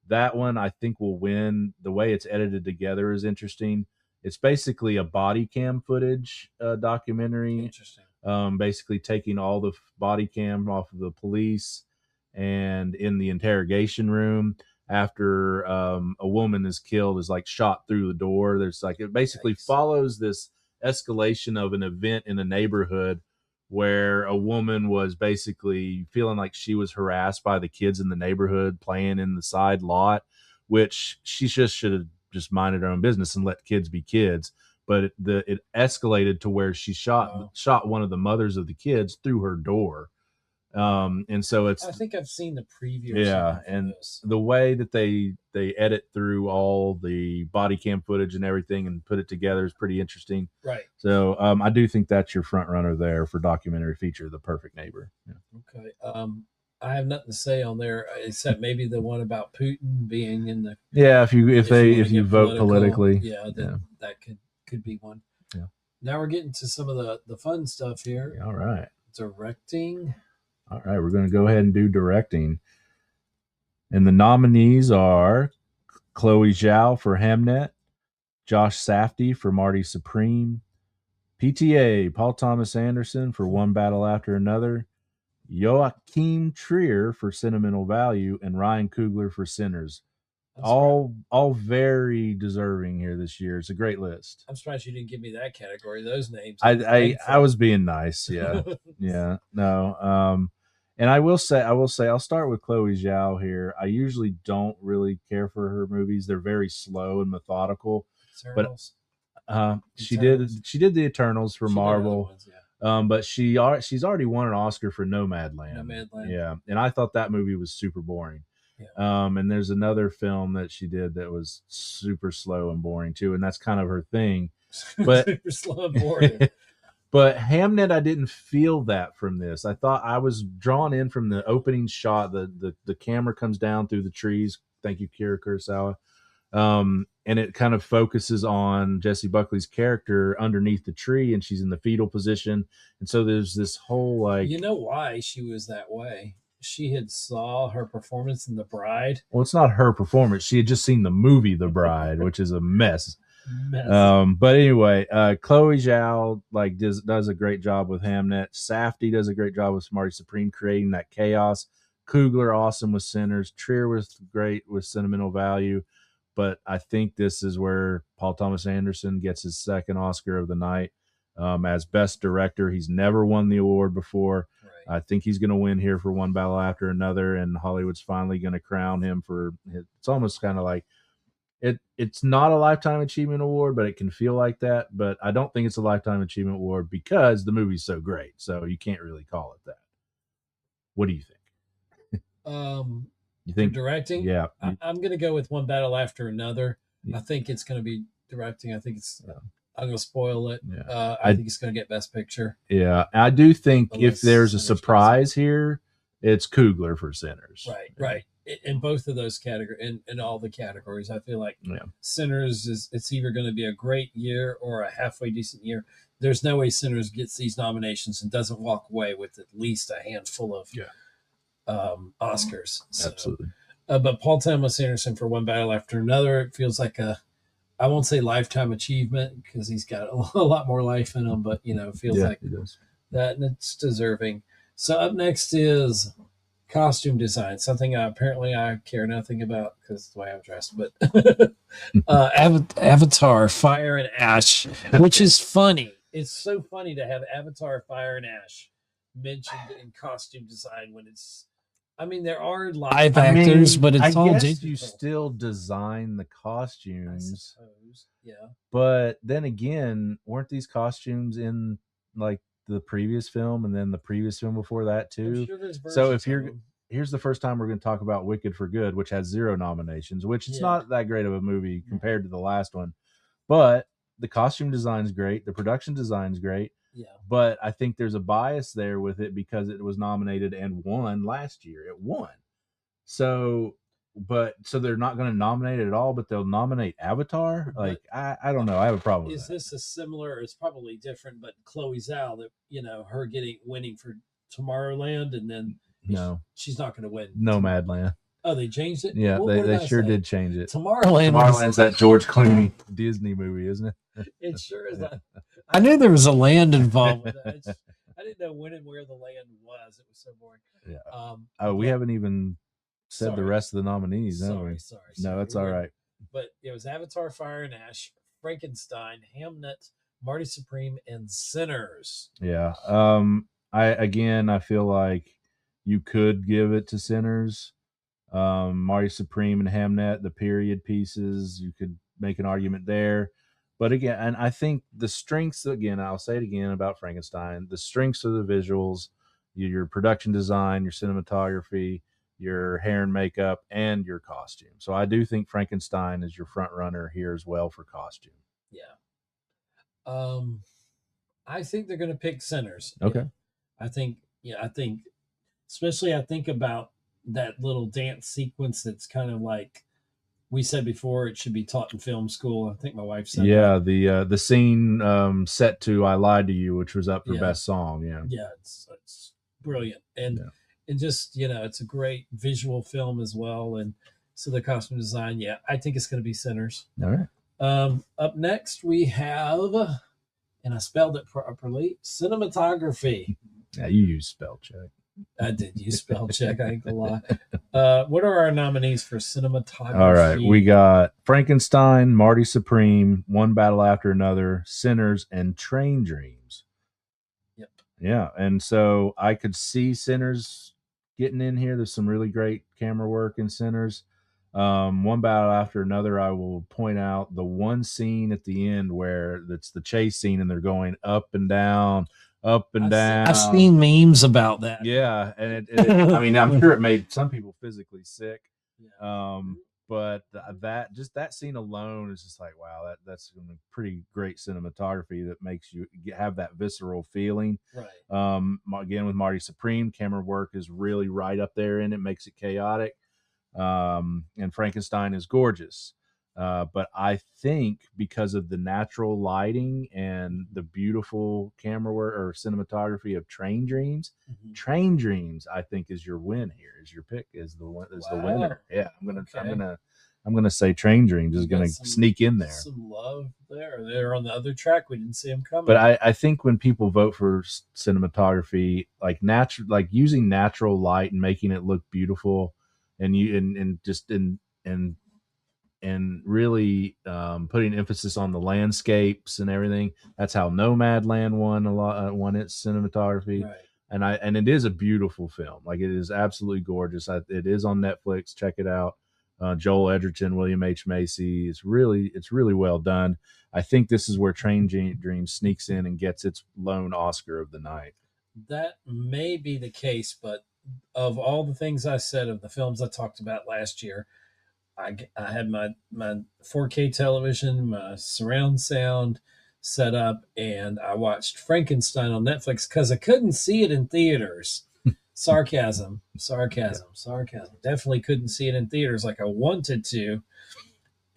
[SPEAKER 2] That one I think will win. The way it's edited together is interesting. It's basically a body cam footage documentary.
[SPEAKER 1] Interesting.
[SPEAKER 2] Basically taking all the body cam off of the police and in the interrogation room after a woman is killed, is shot through the door. There's it basically follows this escalation of an event in a neighborhood where a woman was basically feeling like she was harassed by the kids in the neighborhood playing in the side lot, which she just should have just minded her own business and let kids be kids. But it escalated to where she shot one of the mothers of the kids through her door. And so I
[SPEAKER 1] think I've seen the preview.
[SPEAKER 2] Yeah, and the way that they edit through all the body cam footage and everything and put it together is pretty interesting.
[SPEAKER 1] Right.
[SPEAKER 2] So I do think that's your front runner there for documentary feature, The Perfect Neighbor. Yeah.
[SPEAKER 1] Okay. I have nothing to say on there except maybe the one about Putin being in the.
[SPEAKER 2] Yeah, if you vote politically,
[SPEAKER 1] that could be one.
[SPEAKER 2] Yeah.
[SPEAKER 1] Now we're getting to some of the fun stuff here.
[SPEAKER 2] All right.
[SPEAKER 1] Directing.
[SPEAKER 2] All right, we're going to go ahead and do directing. And the nominees are Chloe Zhao for Hamnet, Josh Safdie for Marty Supreme, PTA, Paul Thomas Anderson for One Battle After Another, Joachim Trier for Sentimental Value, and Ryan Coogler for Sinners. All very deserving here this year. It's a great list.
[SPEAKER 1] I'm surprised you didn't give me that category. Those names.
[SPEAKER 2] I was being nice. Yeah. Yeah. No. And I will say, I'll start with Chloe Zhao here. I usually don't really care for her movies. They're very slow and methodical. She did the Eternals for Marvel.
[SPEAKER 1] Ones, yeah.
[SPEAKER 2] But she's already won an Oscar for Nomadland.
[SPEAKER 1] Nomadland.
[SPEAKER 2] Yeah, and I thought that movie was super boring.
[SPEAKER 1] Yeah.
[SPEAKER 2] And there's another film that she did that was super slow and boring too, and that's kind of her thing. But
[SPEAKER 1] super slow and boring.
[SPEAKER 2] But Hamnet, I didn't feel that from this. I thought I was drawn in from the opening shot. The camera comes down through the trees. Thank you, Kira Kurosawa. And it kind of focuses on Jessie Buckley's character underneath the tree, and she's in the fetal position. And so there's this whole like,
[SPEAKER 1] you know why she was that way? She had saw her performance in The Bride.
[SPEAKER 2] Well, it's not her performance. She had just seen the movie The Bride, which is a mess. But anyway, Chloe Zhao does a great job with Hamnet. Safdie does a great job with Marty Supreme creating that chaos. Kugler awesome with Sinners. Trier was great with Sentimental Value. But I think this is where Paul Thomas Anderson gets his second Oscar of the night as Best Director. He's never won the award before. Right. I think he's going to win here for One Battle After Another, and Hollywood's finally going to crown him for. It's almost kind of like it's not a Lifetime Achievement Award, but it can feel like that. But I don't think it's a Lifetime Achievement Award because the movie's so great. So you can't really call it that. What do you think?
[SPEAKER 1] You think directing?
[SPEAKER 2] Yeah.
[SPEAKER 1] I'm going to go with One Battle After Another. Yeah. I think it's going to be directing. I think it's I'm going to spoil it. Yeah. I think it's going to get Best Picture.
[SPEAKER 2] Yeah. I do think if there's a surprise here, it's Kugler for Sinners.
[SPEAKER 1] Right. In both of those categories, in all the categories, I feel like Sinners it's either going to be a great year or a halfway decent year. There's no way Sinners gets these nominations and doesn't walk away with at least a handful of Oscars. So,
[SPEAKER 2] absolutely.
[SPEAKER 1] But Paul Thomas Anderson for One Battle After Another, it feels like I won't say lifetime achievement because he's got a lot more life in him, but it feels like that, and it's deserving. So up next is costume design, something apparently I care nothing about because the way I'm dressed, but Avatar Fire and Ash, which is funny. It's so funny to have Avatar Fire and Ash mentioned in costume design when there are live actors, but it's all digital.
[SPEAKER 2] You still design the costumes,
[SPEAKER 1] I suppose. Yeah.
[SPEAKER 2] But then again, weren't these costumes in like the previous film and then the previous film before that too? So if here's the first time we're going to talk about Wicked for Good, which has 0 nominations, which it's not that great of a movie compared to the last one, but the costume design's great, the production design's great.
[SPEAKER 1] Yeah.
[SPEAKER 2] But I think there's a bias there with it because it was nominated and won last year. It won. So they're not going to nominate it at all, but they'll nominate Avatar. Like I don't know. I have a problem.
[SPEAKER 1] Is this a similar? It's probably different, but Chloe Zhao, that her winning for Tomorrowland, and then she's not going to win.
[SPEAKER 2] Nomadland.
[SPEAKER 1] Oh, they changed it.
[SPEAKER 2] Yeah, they sure did change it.
[SPEAKER 1] Tomorrowland's
[SPEAKER 2] that George Clooney Disney movie, isn't it?
[SPEAKER 1] It sure is. I knew there was a land involved with that. I didn't know when and where the land was. It was so boring.
[SPEAKER 2] Yeah. We haven't even said the rest of the nominees, have we?
[SPEAKER 1] Sorry.
[SPEAKER 2] No, that's all right.
[SPEAKER 1] But it was Avatar, Fire and Ash, Frankenstein, Hamnet, Marty Supreme, and Sinners.
[SPEAKER 2] Yeah. I feel like you could give it to Sinners. Marty Supreme and Hamnet, the period pieces, you could make an argument there. But again, and I think the strengths, again, I'll say it again about Frankenstein, the strengths of the visuals, your production design, your cinematography, your hair and makeup, and your costume. So I do think Frankenstein is your front runner here as well for costume.
[SPEAKER 1] Yeah. I think they're going to pick Sinners.
[SPEAKER 2] Okay.
[SPEAKER 1] I think especially I think about that little dance sequence that's kind of like we said before, it should be taught in film school. I think my wife said
[SPEAKER 2] that. The scene set to I Lied to You, which was up for best song.
[SPEAKER 1] It's brilliant, and just it's a great visual film as well. And so the costume design, I think it's going to be Sinners.
[SPEAKER 2] All right.
[SPEAKER 1] Up next we have, and I spelled it properly, cinematography.
[SPEAKER 2] Yeah, you use spell check.
[SPEAKER 1] I did use spell check. I ain't gonna lie. What are our nominees for cinematography?
[SPEAKER 2] All right, we got Frankenstein, Marty Supreme, One Battle After Another, Sinners, and Train Dreams.
[SPEAKER 1] Yep.
[SPEAKER 2] Yeah, and so I could see Sinners getting in here. There's some really great camera work in Sinners. One battle after another. I will point out the one scene at the end where it's the chase scene and they're going up and down, up and down.
[SPEAKER 1] I've seen memes about that.
[SPEAKER 2] Yeah, and I mean, I'm sure it made some people physically sick. But that scene alone is just like, wow, that's pretty great cinematography that makes you have that visceral feeling.
[SPEAKER 1] Right.
[SPEAKER 2] Again, with Marty Supreme, camera work is really right up there in it, makes it chaotic. And Frankenstein is gorgeous. But I think because of the natural lighting and the beautiful camera work or cinematography of Train Dreams, Train Dreams, I think is your win here. Is your pick is the winner. Yeah, I'm gonna say Train Dreams is gonna sneak in there.
[SPEAKER 1] Some love there. They're on the other track. We didn't see them coming.
[SPEAKER 2] But I think when people vote for cinematography, like using natural light and making it look beautiful, and really putting emphasis on the landscapes and everything. That's how Nomadland won its cinematography.
[SPEAKER 1] Right.
[SPEAKER 2] And it is a beautiful film. Like, it is absolutely gorgeous. It is on Netflix. Check it out. Joel Edgerton, William H. Macy. It's really well done. I think this is where Train Dreams sneaks in and gets its lone Oscar of the night.
[SPEAKER 1] That may be the case, but of all the things I said of the films I talked about last year, I had my 4K television, my surround sound set up, and I watched Frankenstein on Netflix because I couldn't see it in theaters. Sarcasm. Definitely couldn't see it in theaters like I wanted to.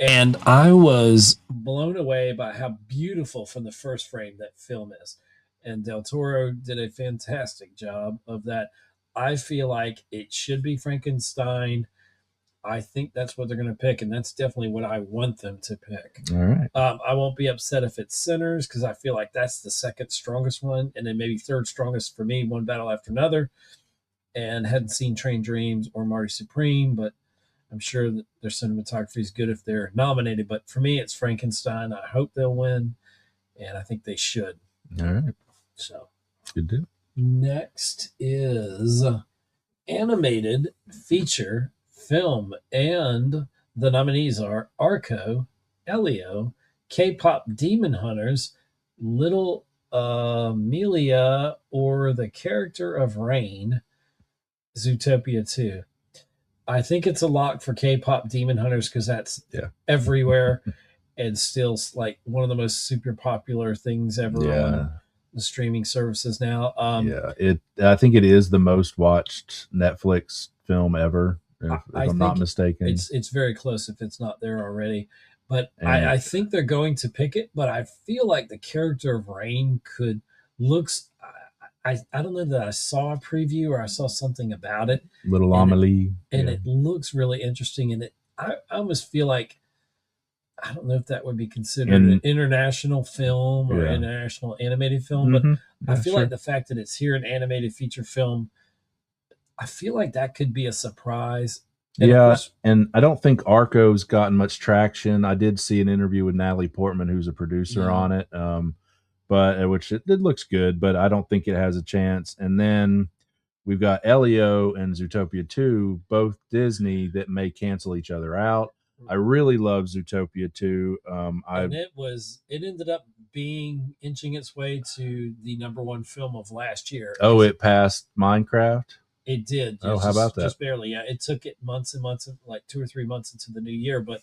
[SPEAKER 1] And I was blown away by how beautiful from the first frame that film is. And Del Toro did a fantastic job of that. I feel like it should be Frankenstein. I think that's what they're going to pick, and that's definitely what I want them to pick.
[SPEAKER 2] All right.
[SPEAKER 1] I won't be upset if it's Sinners because I feel like that's the second strongest one, and then maybe third strongest for me, one battle after another. And hadn't seen Train Dreams or Marty Supreme, but I'm sure that their cinematography is good if they're nominated. But for me, it's Frankenstein. I hope they'll win, and I think they should.
[SPEAKER 2] All right.
[SPEAKER 1] So,
[SPEAKER 2] good deal.
[SPEAKER 1] Next is animated feature film, and the nominees are Arco, Elio, K-pop Demon Hunters, Little Amelia, or The Character of Rain, Zootopia 2. I think it's a lock for K-pop Demon Hunters because that's everywhere and still like one of the most super popular things ever on the streaming services now.
[SPEAKER 2] I think it is the most watched Netflix film ever, if I'm not mistaken.
[SPEAKER 1] It's very close if it's not there already. But I think they're going to pick it, but I feel like The Character of Rain looks. I don't know that I saw a preview or I saw something about it.
[SPEAKER 2] Little Amelie.
[SPEAKER 1] And it looks really interesting. And I almost feel like, I don't know if that would be considered an international film or international animated film, but I feel like the fact that it's here, an animated feature film, I feel like that could be a surprise.
[SPEAKER 2] And and I don't think Arco's gotten much traction. I did see an interview with Natalie Portman, who's a producer on it. But which it looks good, but I don't think it has a chance. And then we've got Elio and Zootopia 2, both Disney, that may cancel each other out. I really love Zootopia 2.
[SPEAKER 1] And it ended up inching its way to the #1 film of last year.
[SPEAKER 2] Oh, it passed Minecraft?
[SPEAKER 1] It did.
[SPEAKER 2] Oh, how about that?
[SPEAKER 1] Just barely. Yeah, it took it months and months, like 2 or 3 months into the new year, but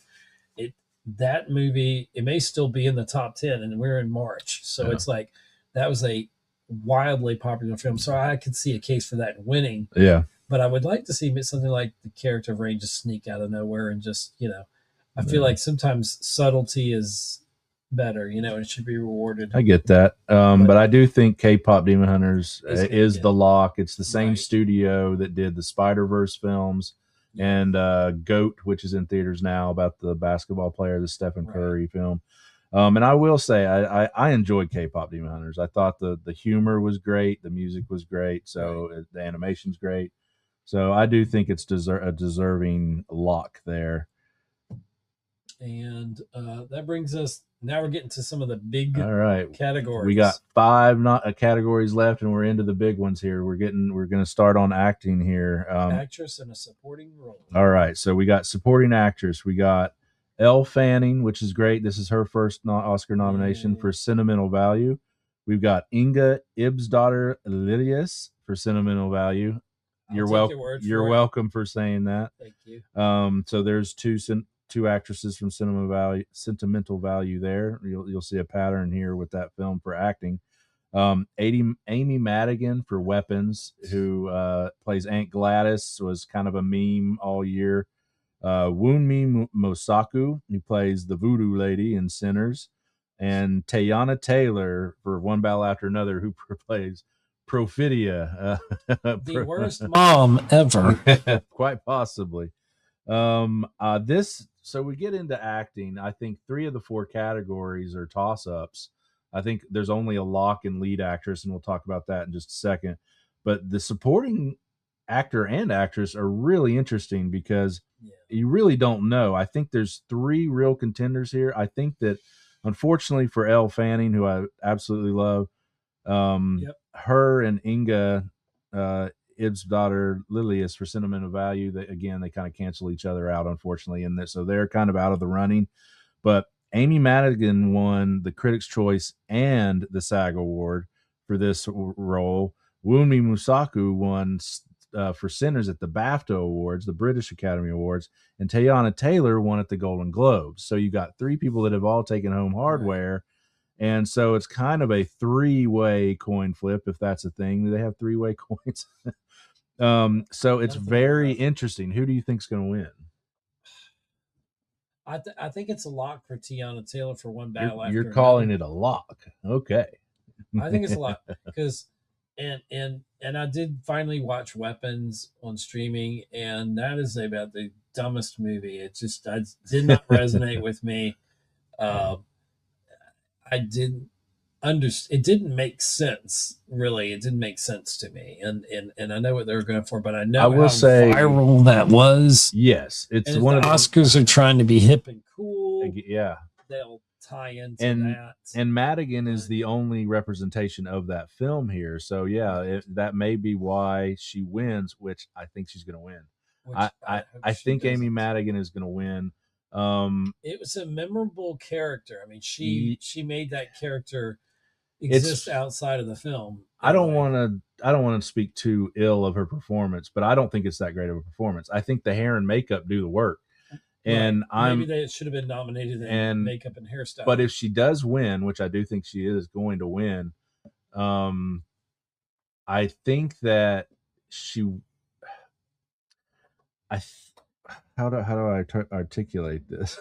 [SPEAKER 1] that movie, it may still be in the top 10, and we're in March. So it's like, that was a wildly popular film. So I could see a case for that winning.
[SPEAKER 2] Yeah.
[SPEAKER 1] But I would like to see something like The Character of Rain just sneak out of nowhere and just, I feel like sometimes subtlety is better, and it should be rewarded.
[SPEAKER 2] I get that. But I do think K-pop Demon Hunters is the lock. It's the same studio that did the Spider-Verse films. And Goat, which is in theaters now, about the basketball player, the Stephen Curry film. And I will say, I enjoyed K-pop Demon Hunters. I thought the humor was great, the music was great, so the animation's great. So I do think it's a deserving lock there.
[SPEAKER 1] And that brings us Now we're getting to some of the big
[SPEAKER 2] All right.
[SPEAKER 1] categories.
[SPEAKER 2] We got 5 categories left, and we're into the big ones here. We're going to start on acting here.
[SPEAKER 1] Actress in a supporting role.
[SPEAKER 2] All right. So we got supporting actress. We got Elle Fanning, which is great. This is her first Oscar nomination for Sentimental Value. We've got Inga Ibsdottir Lilius for Sentimental Value. You're welcome for saying that.
[SPEAKER 1] Thank you.
[SPEAKER 2] So there's two actresses from Sentimental Value there. You'll see a pattern here with that film for acting. Amy Madigan for Weapons, who plays Aunt Gladys, was kind of a meme all year. Wunmi Mosaku, who plays the Voodoo Lady in Sinners, and Teyana Taylor for One Battle After Another, who plays Profidia,
[SPEAKER 1] the worst mom ever.
[SPEAKER 2] Quite possibly. So we get into acting. I think 3 of the 4 categories are toss-ups. I think there's only a lock in lead actress, and we'll talk about that in just a second. But the supporting actor and actress are really interesting because you really don't know. I think there's 3 real contenders here. I think that, unfortunately for Elle Fanning, who I absolutely love, her and Inga Ibsdottir Lilius for Sentimental Value, they kind of cancel each other out, unfortunately, and so they're kind of out of the running. But Amy Madigan won the Critics' Choice and the SAG Award for this role. Wunmi Mosaku won for Sinners at the BAFTA Awards, the British Academy Awards, and Teyana Taylor won at the Golden Globes. So you got 3 people that have all taken home hardware. Right. And so it's kind of a 3-way coin flip, if that's a thing. Do they have 3-way coins? So it's very interesting. Who do you think's going to win?
[SPEAKER 1] I think it's a lock for Teyana Taylor for One Battle After
[SPEAKER 2] You're calling it a lock. Okay.
[SPEAKER 1] I think it's a lock because and I did finally watch Weapons on streaming, and that is about the dumbest movie. It did not resonate with me. I didn't understand. It didn't make sense, really. It didn't make sense to me, and I know what they were going for, but I know how viral that was.
[SPEAKER 2] Yes, it's
[SPEAKER 1] one of the Oscars are trying to be hip and cool.
[SPEAKER 2] Yeah,
[SPEAKER 1] they'll tie into that.
[SPEAKER 2] And Madigan is the only representation of that film here, so yeah, that may be why she wins, which I think she's going to win. I think Amy Madigan is going to win.
[SPEAKER 1] It was a memorable character. I mean, she made that character exist outside of the film.
[SPEAKER 2] I don't want to speak too ill of her performance, but I don't think it's that great of a performance. I think the hair and makeup do the work. And
[SPEAKER 1] maybe they should have been nominated in makeup and hairstyle.
[SPEAKER 2] But if she does win, which I do think she is going to win, I think that how do I articulate this?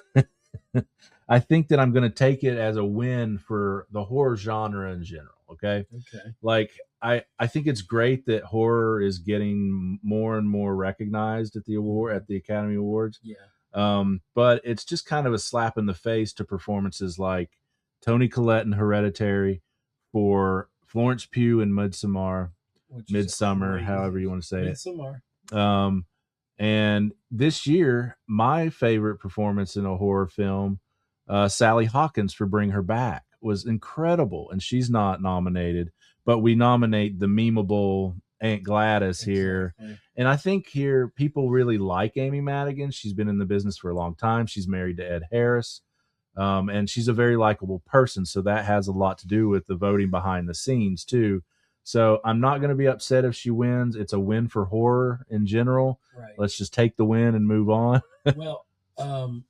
[SPEAKER 2] I think that I'm going to take it as a win for the horror genre in general. Okay. Like I think it's great that horror is getting more and more recognized at the Academy Awards.
[SPEAKER 1] Yeah.
[SPEAKER 2] But it's just kind of a slap in the face to performances like Toni Collette in Hereditary, for Florence Pugh in Midsummer, however you want to say it. And this year, my favorite performance in a horror film, Sally Hawkins for Bring Her Back, was incredible. And she's not nominated, but we nominate the memeable Aunt Gladys here. And I think here people really like Amy Madigan. She's been in the business for a long time. She's married to Ed Harris. And she's a very likable person. So that has a lot to do with the voting behind the scenes too. So I'm not going to be upset if she wins. It's a win for horror in general.
[SPEAKER 1] Right.
[SPEAKER 2] Let's just take the win and move on.
[SPEAKER 1] Well, and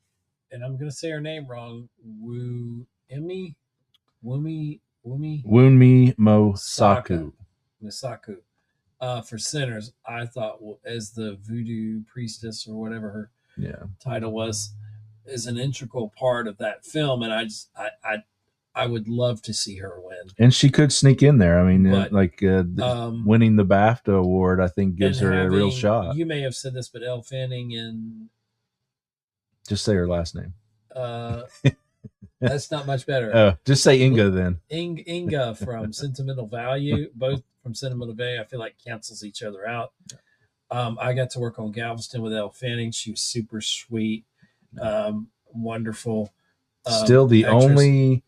[SPEAKER 1] I'm going to say her name wrong. Wunmi
[SPEAKER 2] Mosaku.
[SPEAKER 1] For Sinners, I thought as the voodoo priestess or whatever her title was, is an integral part of that film, and I would love to see her win.
[SPEAKER 2] And she could sneak in there. I mean, winning the BAFTA award, I think, gives her a real shot.
[SPEAKER 1] You may have said this, but Elle Fanning and...
[SPEAKER 2] Just say her last name.
[SPEAKER 1] That's not much better.
[SPEAKER 2] Just say Inga then.
[SPEAKER 1] Inga from Sentimental Value, both from Sentimental Value, I feel like cancels each other out. I got to work on Galveston with Elle Fanning. She was super sweet, wonderful.
[SPEAKER 2] Still the
[SPEAKER 1] actress.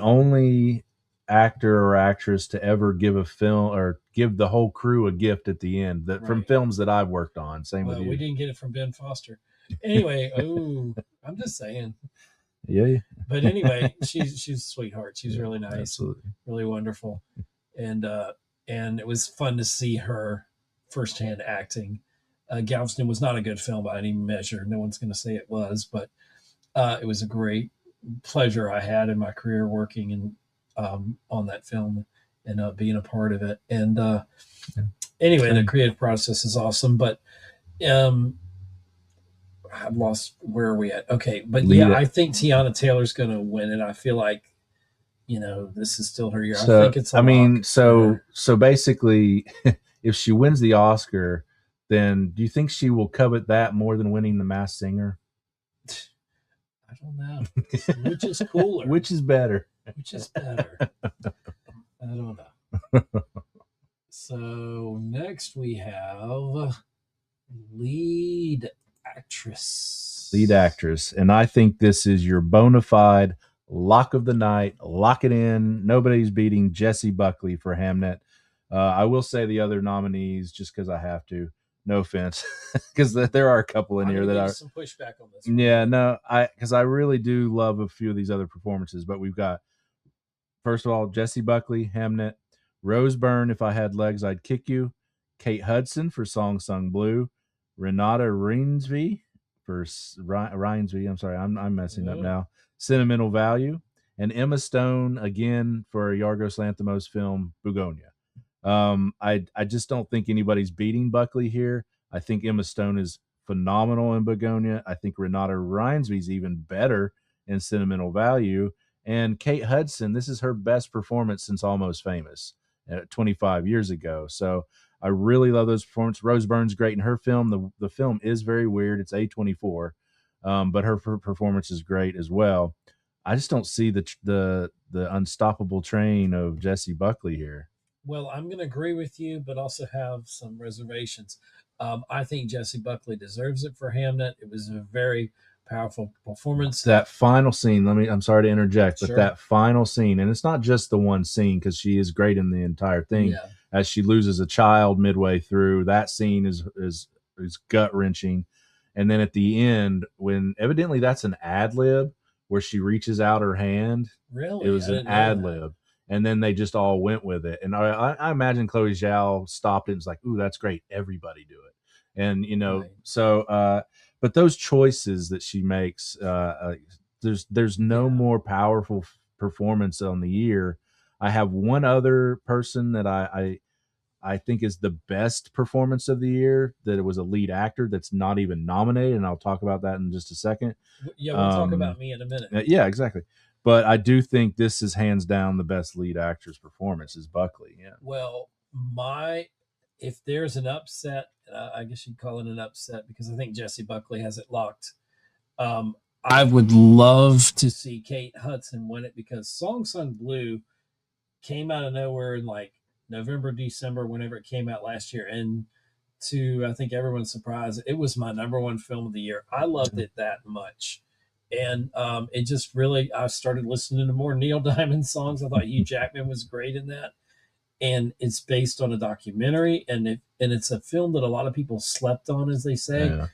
[SPEAKER 2] only actor or actress to ever give a film or give the whole crew a gift at the end from films that I've worked on. Same with you.
[SPEAKER 1] We didn't get it from Ben Foster. Anyway, I'm just saying.
[SPEAKER 2] Yeah.
[SPEAKER 1] But anyway, she's a sweetheart. She's really nice,
[SPEAKER 2] absolutely,
[SPEAKER 1] really wonderful, and it was fun to see her firsthand acting. Galveston was not a good film by any measure. No one's going to say it was, but it was a great pleasure I had in my career working in on that film and being a part of it. And anyway, the creative process is awesome, but I've lost where are we at? Okay, but I think Tiana Taylor's going to win it. I feel like this is still her year.
[SPEAKER 2] So,
[SPEAKER 1] I think it's a lock.
[SPEAKER 2] So basically, if she wins the Oscar, then do you think she will covet that more than winning The Masked Singer?
[SPEAKER 1] I don't know. Which is cooler?
[SPEAKER 2] Which is better?
[SPEAKER 1] Which is better? I don't know. So next we have lead actress.
[SPEAKER 2] And I think this is your bona fide lock of the night. Lock it in. Nobody's beating Jessie Buckley for Hamnet. I will say the other nominees just because I have to. No offense, because there are a couple in here that are
[SPEAKER 1] some pushback on this one.
[SPEAKER 2] Yeah, no, because I really do love a few of these other performances, but we've got, first of all, Jessie Buckley, Hamnet, Rose Byrne, If I Had Legs, I'd Kick You, Kate Hudson for Song Sung Blue, Renata Reinsve for Reinsve, I'm sorry, I'm messing up now, Sentimental Value, and Emma Stone again for Yorgos Lanthimos' film Bugonia. I just don't think anybody's beating Buckley here. I think Emma Stone is phenomenal in Begonia. I think Renata Reinsve's even better in Sentimental Value. And Kate Hudson, this is her best performance since Almost Famous 25 years ago. So I really love those performances. Rose Byrne's great in her film. The film is very weird. It's A24, but her performance is great as well. I just don't see the unstoppable train of Jessie Buckley here.
[SPEAKER 1] Well, I'm going to agree with you, but also have some reservations. I think Jessie Buckley deserves it for Hamnet. It was a very powerful performance.
[SPEAKER 2] That final scene, I'm sorry to interject, but that final scene, and it's not just the one scene because she is great in the entire thing. As she loses a child midway through, that scene is gut wrenching. And then at the end, when evidently that's an ad lib where she reaches out her hand.
[SPEAKER 1] Really?
[SPEAKER 2] It was an ad lib. And then they just all went with it. And I imagine Chloe Zhao stopped it and was like, ooh, that's great. Everybody do it. And, so, but those choices that she makes, there's no more powerful performance on the year. I have one other person that I think is the best performance of the year, that it was a lead actor that's not even nominated. And I'll talk about that in just a second.
[SPEAKER 1] Yeah, we'll talk about me in a minute.
[SPEAKER 2] Yeah, exactly. But I do think this is hands down the best lead actor's performance is Buckley. Yeah.
[SPEAKER 1] Well, if there's an upset, I guess you'd call it an upset because I think Jessie Buckley has it locked. I would love to see Kate Hudson win it because Song Sung Blue came out of nowhere in like November, December, whenever it came out last year. And I think everyone's surprised, it was my number one film of the year. I loved it that much. And it just really, I started listening to more Neil Diamond songs. I thought Hugh Jackman was great in that. And it's based on a documentary. And it's a film that a lot of people slept on, as they say. Yeah.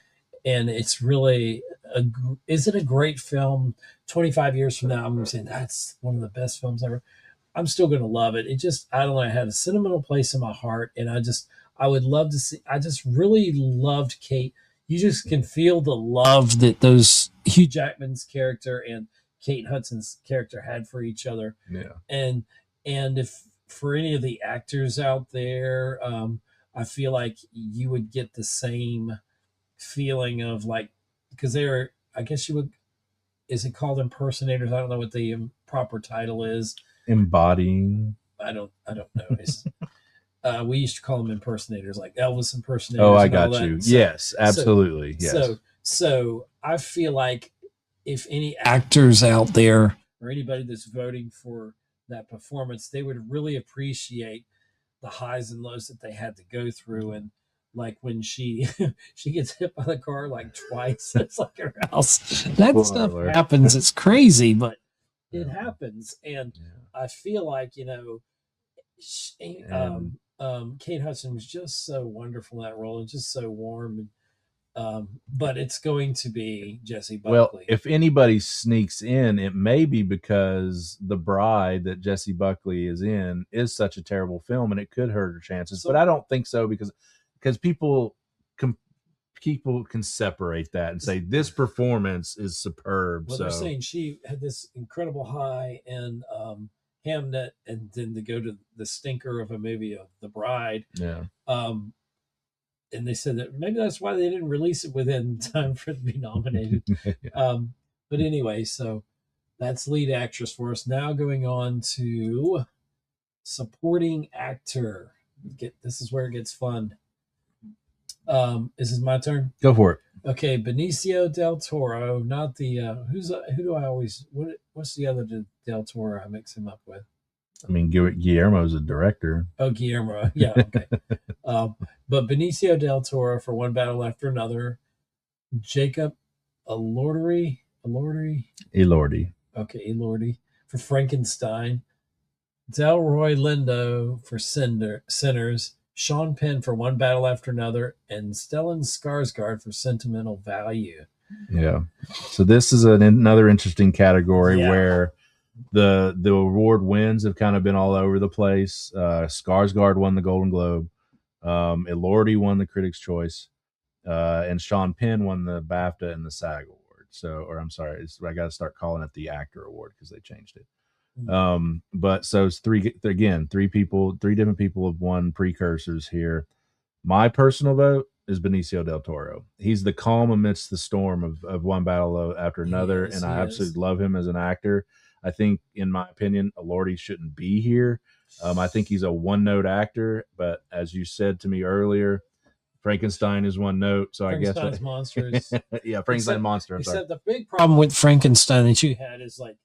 [SPEAKER 1] And it's really, is it a great film? 25 years from now, I'm going to say that's one of the best films ever. I'm still going to love it. It just, I don't know, it had a sentimental place in my heart. And I would love to see, I just really loved Kate. You just can feel the love that those Hugh Jackman's character and Kate Hudson's character had for each other.
[SPEAKER 2] Yeah.
[SPEAKER 1] And if for any of the actors out there, I feel like you would get the same feeling of like, because I guess you would, is it called impersonators? I don't know what the proper title is.
[SPEAKER 2] Embodying.
[SPEAKER 1] I don't know. We used to call them impersonators, like Elvis impersonators.
[SPEAKER 2] Oh, I got you. So, yes, absolutely. Yes.
[SPEAKER 1] So I feel like if any actors out there or anybody that's voting for that performance, they would really appreciate the highs and lows that they had to go through. And like when she she gets hit by the car like twice. It's like her house. That stuff happens. It's crazy, but it happens. And I feel like, Kate Hudson was just so wonderful in that role and just so warm. And but it's going to be Jessie Buckley.
[SPEAKER 2] Well, if anybody sneaks in, it may be because The Bride that Jessie Buckley is in is such a terrible film, and it could hurt her chances. But I don't think so because people can separate that and say this performance is superb.
[SPEAKER 1] Well, they're saying she had this incredible high in Hamnet, and then to go to the stinker of a movie of The Bride.
[SPEAKER 2] Yeah.
[SPEAKER 1] And they said that maybe that's why they didn't release it within time for it to be nominated. But anyway, so that's lead actress for us. Now going on to supporting actor. This is where it gets fun. Is this my turn?
[SPEAKER 2] Go for it.
[SPEAKER 1] Okay, Benicio del Toro, not the who do I always what's the other del Toro I mix him up with?
[SPEAKER 2] I mean, Guillermo's a director.
[SPEAKER 1] Oh, Guillermo. Yeah, okay. But Benicio del Toro for One Battle After Another. Jacob Elordi. Okay, Elordi for Frankenstein. Delroy Lindo for Sinners. Sean Penn for One Battle After Another. And Stellan Skarsgård for Sentimental Value.
[SPEAKER 2] Yeah. So this is another interesting category where the award wins have kind of been all over the place. Skarsgård won the Golden Globe. Elordi won the Critics' Choice. And Sean Penn won the BAFTA and the SAG Award. So, or I'm sorry, I got to start calling it the Actor Award because they changed it. But so it's three different people have won precursors here. My personal vote is Benicio del Toro. He's the calm amidst the storm of One Battle After Another, and I absolutely love him as an actor. I think, in my opinion, Elordi shouldn't be here. I think he's a one-note actor, but as you said to me earlier, Frankenstein is one note. So I guess
[SPEAKER 1] Monster is
[SPEAKER 2] Frankenstein monster.
[SPEAKER 1] Except the big problem with Frankenstein that you had is like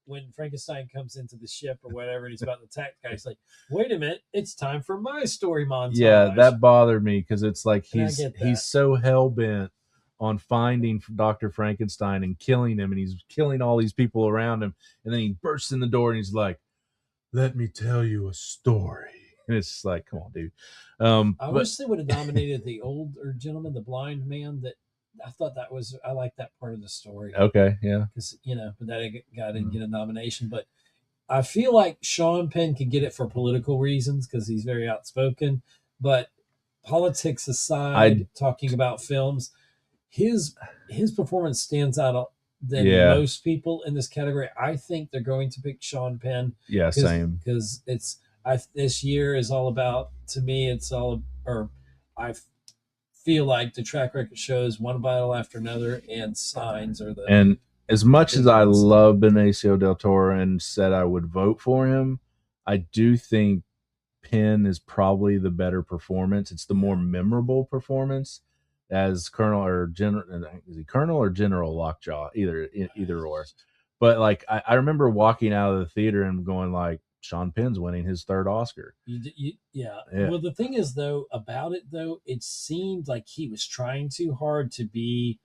[SPEAKER 1] when Frankenstein comes into the ship or whatever, and he's about to attack the guy, he's like, wait a minute, it's time for my story montage.
[SPEAKER 2] Yeah, that bothered me because it's like he's so hell-bent on finding Dr. Frankenstein and killing him, and he's killing all these people around him, and then he bursts in the door and he's like, let me tell you a story. And it's like, come on, dude.
[SPEAKER 1] I wish they would have nominated the older gentleman, the blind man. That I thought I like that part of the story.
[SPEAKER 2] Okay, yeah.
[SPEAKER 1] Because, but that guy didn't get a nomination. But I feel like Sean Penn could get it for political reasons because he's very outspoken. But politics aside, talking about films, his performance stands out than most people in this category. I think they're going to pick Sean Penn.
[SPEAKER 2] Yeah, same.
[SPEAKER 1] Because this year is all about, to me, I feel like the track record shows One Battle After Another and Signs are the.
[SPEAKER 2] And as much as I love Benicio del Toro and said I would vote for him, I do think Penn is probably the better performance. It's the more memorable performance as Colonel or General. Is he Colonel or General Lockjaw? Either or. But like I remember walking out of the theater and going like, Sean Penn's winning his third Oscar.
[SPEAKER 1] Yeah. Well, the thing is, it seemed like he was trying too hard to be,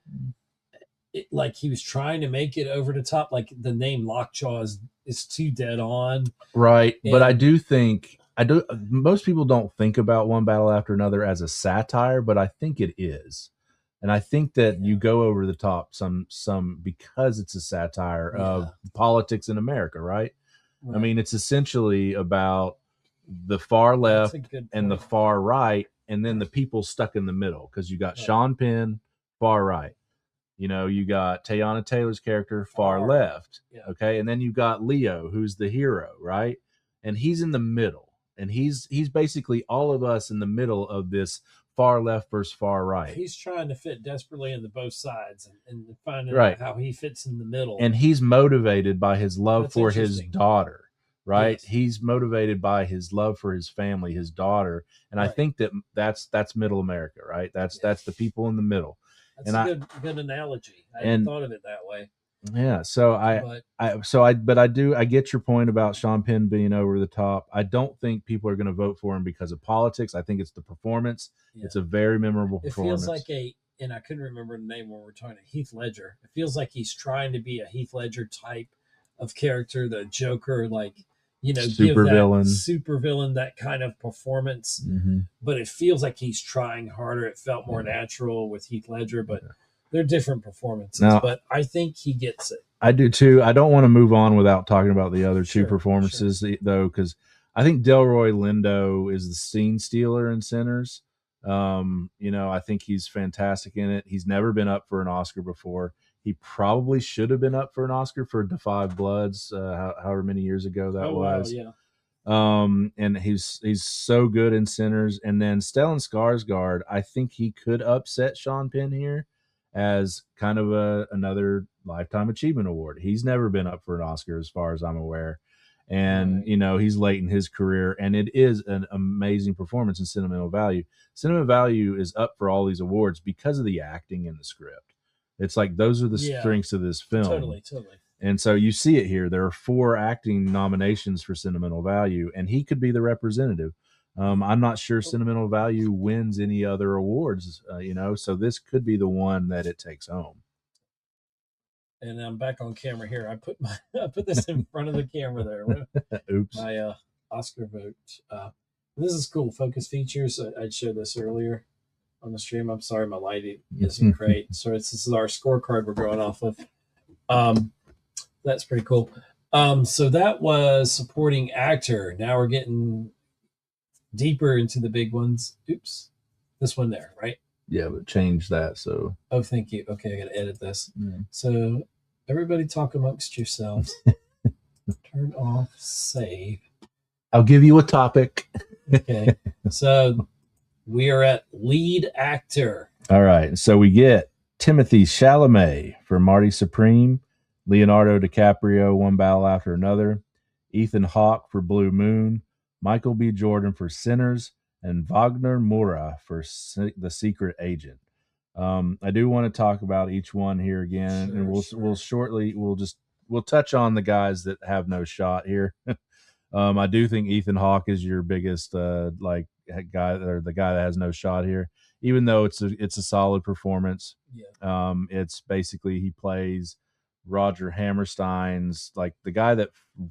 [SPEAKER 1] like he was trying to make it over the top. Like the name Lockjaw is too dead on.
[SPEAKER 2] Right. But I do think, most people don't think about One Battle After Another as a satire, but I think it is. And I think that you go over the top some because it's a satire of politics in America, right? I mean, it's essentially about the far left and the far right, and then the people stuck in the middle. Because you got Sean Penn, far right. You got Teyana Taylor's character, far left. Yeah. Okay, and then you got Leo, who's the hero, right? And he's in the middle, and he's basically all of us in the middle of this far left versus far right.
[SPEAKER 1] He's trying to fit desperately into both sides and finding out how he fits in the middle.
[SPEAKER 2] And he's motivated by his love for his daughter, right? Yes. He's motivated by his love for his family, his daughter. And I think that's middle America, right? That's the people in the middle.
[SPEAKER 1] That's a good analogy. I hadn't thought of it that way.
[SPEAKER 2] Yeah. So I get your point about Sean Penn being over the top. I don't think people are going to vote for him because of politics. I think it's the performance. Yeah. It's a very memorable performance.
[SPEAKER 1] It feels like and I couldn't remember the name when we're talking to Heath Ledger. It feels like he's trying to be a Heath Ledger type of character, the Joker, like,
[SPEAKER 2] super
[SPEAKER 1] villain, that kind of performance. Mm-hmm. But it feels like he's trying harder. It felt more natural with Heath Ledger, but they're different performances. Now, but I think he gets it.
[SPEAKER 2] I do too. I don't want to move on without talking about the other two performances, though, because I think Delroy Lindo is the scene stealer in Sinners. I think he's fantastic in it. He's never been up for an Oscar before. He probably should have been up for an Oscar for Da 5 Bloods, however many years ago that was.
[SPEAKER 1] Wow, yeah.
[SPEAKER 2] And he's so good in Sinners. And then Stellan Skarsgård, I think he could upset Sean Penn here as kind of another Lifetime Achievement Award. He's never been up for an Oscar as far as I'm aware. And, he's late in his career, and it is an amazing performance in Sentimental Value. Sentimental Value is up for all these awards because of the acting and the script. It's like those are the strengths of this film.
[SPEAKER 1] Totally.
[SPEAKER 2] And so you see it here. There are 4 acting nominations for Sentimental Value, and he could be the representative. I'm not sure Sentimental Value wins any other awards, so this could be the one that it takes home.
[SPEAKER 1] And I'm back on camera here. I put this in front of the camera there.
[SPEAKER 2] Oops.
[SPEAKER 1] My Oscar vote. This is cool. Focus features. I'd showed this earlier on the stream. I'm sorry, my lighting isn't great. So this is our scorecard we're going off of. That's pretty cool. So that was supporting actor. Now we're getting deeper into the big ones. Oops. This one there, right?
[SPEAKER 2] Yeah, but change that. So.
[SPEAKER 1] Oh, thank you. Okay, I got to edit this. Yeah. So everybody talk amongst yourselves. Turn off save.
[SPEAKER 2] I'll give you a topic.
[SPEAKER 1] Okay. So we are at lead actor.
[SPEAKER 2] All right. So we get Timothy Chalamet for Marty Supreme, Leonardo DiCaprio, One Battle After Another, Ethan Hawke for Blue Moon, Michael B. Jordan for Sinners, and Wagner Moura for The Secret Agent. I do want to talk about each one here again, and we'll touch on the guys that have no shot here. I do think Ethan Hawke is your biggest guy, or the guy that has no shot here, even though it's a solid performance.
[SPEAKER 1] Yeah.
[SPEAKER 2] It's basically he plays Roger Hammerstein's, like the guy that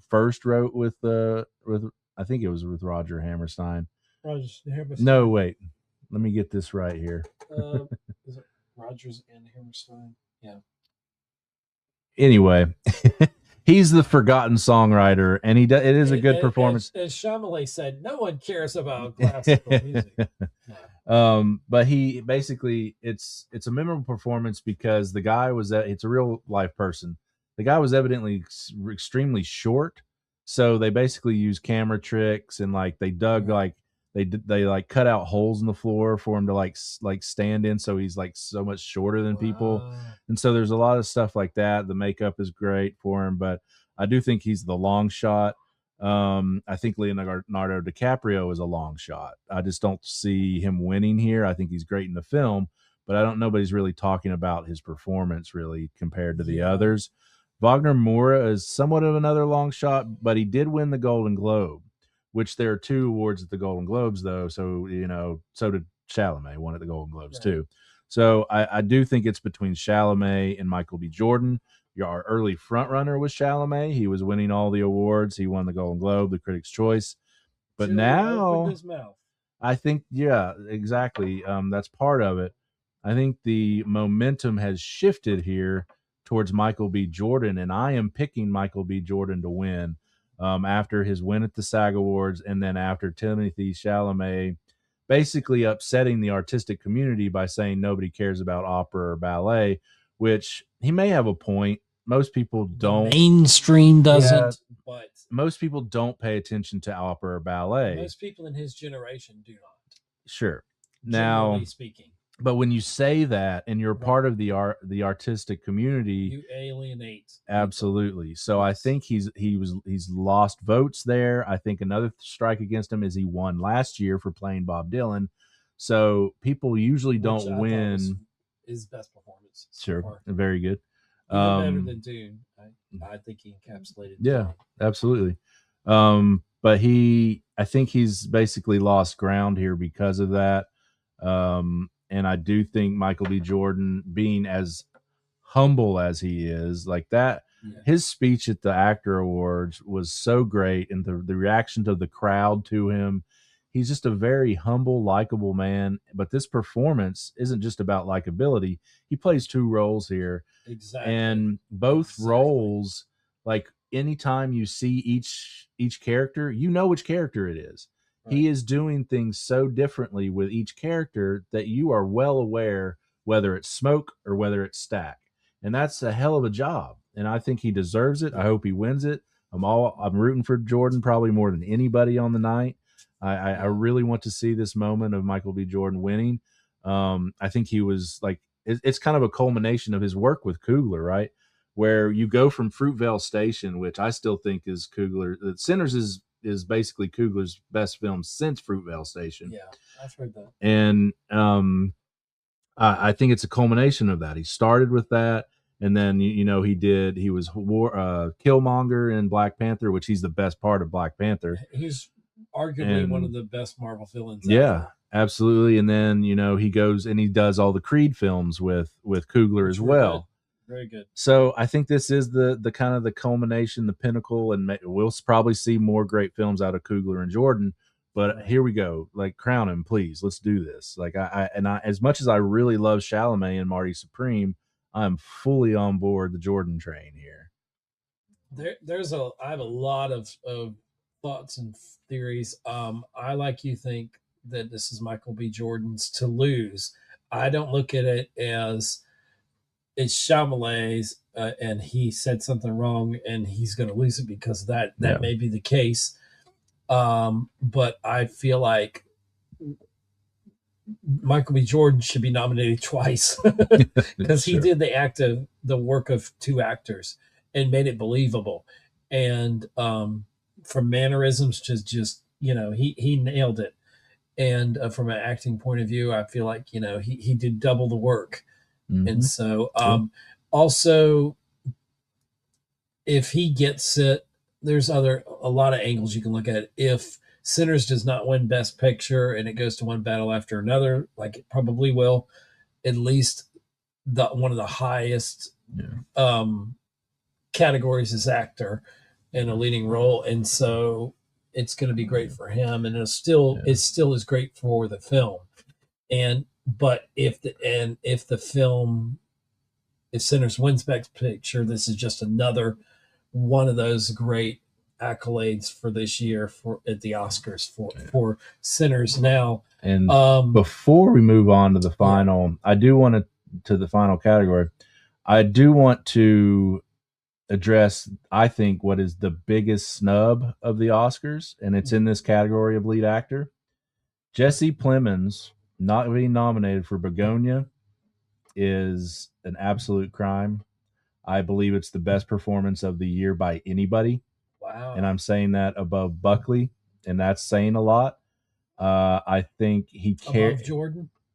[SPEAKER 2] first wrote with I think it was with Roger Hammerstein. No, wait. Let me get this right here.
[SPEAKER 1] Is it Rogers and Hammerstein? Yeah.
[SPEAKER 2] Anyway, he's the forgotten songwriter, and it is a good performance.
[SPEAKER 1] As Chalamet said, no one cares about classical music.
[SPEAKER 2] But he basically, it's a memorable performance because the guy it's a real life person. The guy was evidently extremely short, so they basically used camera tricks and they dug they cut out holes in the floor for him to stand in, so he's so much shorter than people. And so there's a lot of stuff like that. The makeup is great for him, but I do think he's the long shot. I think Leonardo DiCaprio is a long shot. I just don't see him winning here. I think he's great in the film, but nobody's really talking about his performance really compared to the others. Wagner Moura is somewhat of another long shot, but he did win the Golden Globe, which there are 2 awards at the Golden Globes, though. So, so did Chalamet, won at the Golden Globes, too. So I do think it's between Chalamet and Michael B. Jordan. Our early front runner was Chalamet. He was winning all the awards. He won the Golden Globe, the Critics' Choice. But now,
[SPEAKER 1] his mouth.
[SPEAKER 2] I think, yeah, exactly. That's part of it. I think the momentum has shifted here towards Michael B. Jordan, and I am picking Michael B. Jordan to win after his win at the SAG Awards, and then after Timothy Chalamet basically upsetting the artistic community by saying nobody cares about opera or ballet, which he may have a point. Most people don't.
[SPEAKER 1] The mainstream doesn't. But
[SPEAKER 2] most people don't pay attention to opera or ballet.
[SPEAKER 1] Most people in his generation do not.
[SPEAKER 2] Sure. Now,
[SPEAKER 1] generally speaking.
[SPEAKER 2] But when you say that and you're part of the artistic community,
[SPEAKER 1] you alienate.
[SPEAKER 2] Absolutely. So I think he's lost votes there. I think another strike against him is he won last year for playing Bob Dylan. So people usually don't win
[SPEAKER 1] his best performance.
[SPEAKER 2] Sure. So very good.
[SPEAKER 1] Even better than Dune. I think he encapsulated.
[SPEAKER 2] Yeah,
[SPEAKER 1] Dune.
[SPEAKER 2] Absolutely. But I think he's basically lost ground here because of that. And I do think Michael B. Jordan, being as humble as he is, like that, his speech at the Actor Awards was so great, and the reaction of the crowd to him. He's just a very humble, likable man. But this performance isn't just about likability. He plays two roles here.
[SPEAKER 1] Exactly.
[SPEAKER 2] And both roles, like anytime you see each character, you know which character it is. Right. He is doing things so differently with each character that you are well aware whether it's Smoke or whether it's Stack. And that's a hell of a job. And I think he deserves it. I hope he wins it. I'm rooting for Jordan probably more than anybody on the night. I really want to see this moment of Michael B. Jordan winning. I think he was like, it's kind of a culmination of his work with Coogler, right? Where you go from Fruitvale Station, which I still think is Coogler. Sinners is basically Coogler's best film since Fruitvale Station.
[SPEAKER 1] Yeah, I've heard that.
[SPEAKER 2] And I think it's a culmination of that. He started with that, and then he was Killmonger in Black Panther, which he's the best part of Black Panther.
[SPEAKER 1] He's arguably one of the best Marvel villains.
[SPEAKER 2] Yeah.
[SPEAKER 1] Ever.
[SPEAKER 2] Absolutely. And then, he goes and he does all the Creed films with Coogler as well.
[SPEAKER 1] Good. Very good.
[SPEAKER 2] So I think this is the kind of the culmination, the pinnacle, and we'll probably see more great films out of Coogler and Jordan. But here we go. Like, crown him, please. Let's do this. Like, I as much as I really love Chalamet and Marty Supreme, I'm fully on board the Jordan train here.
[SPEAKER 1] I have a lot of thoughts and theories. I, like you, think that this is Michael B. Jordan's to lose. I don't look at it as it's Chalamet's and he said something wrong and he's going to lose it because that may be the case. But I feel like Michael B. Jordan should be nominated twice because he did the work of two actors and made it believable. And from mannerisms to just, he nailed it. And from an acting point of view, I feel like, he did double the work. Mm-hmm. And so also, if he gets it, there's a lot of angles you can look at. If Sinners does not win Best Picture and it goes to one battle after another, like it probably will, at least one of the highest categories is actor in a leading role. And so it's going to be great for him, and it still is great for the film. But if Sinners wins Best Picture, this is just another one of those great accolades for this year at the Oscars for Sinners. Now,
[SPEAKER 2] and before we move on to the final, I do want to the final category. I do want to address, I think, what is the biggest snub of the Oscars, and it's in this category of lead actor. Jesse Plemons not being nominated for Begonia is an absolute crime. I believe it's the best performance of the year by anybody.
[SPEAKER 1] Wow.
[SPEAKER 2] And I'm saying that above Buckley, and that's saying a lot. I think he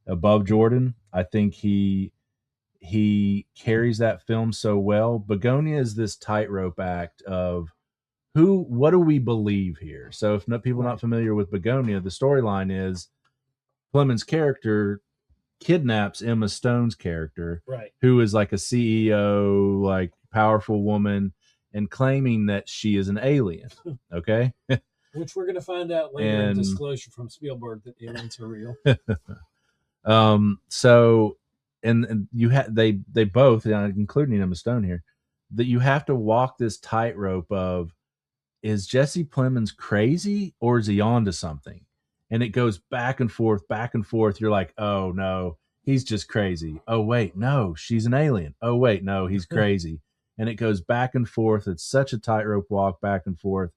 [SPEAKER 2] above Jordan. I think he carries that film so well. Begonia is this tightrope act of what do we believe here? So if people not familiar with Begonia, the storyline is Plemons' character kidnaps Emma Stone's character, who is like a CEO, like powerful woman, and claiming that she is an alien. Okay.
[SPEAKER 1] Which we're going to find out later in disclosure from Spielberg that aliens are real.
[SPEAKER 2] So, and you they both, including Emma Stone here, that you have to walk this tightrope of, is Jesse Plemons crazy or is he onto something? And it goes back and forth, back and forth. You're like, oh no, he's just crazy. Oh wait, no, she's an alien. Oh wait, no, he's crazy. And it goes back and forth. It's such a tightrope walk, back and forth.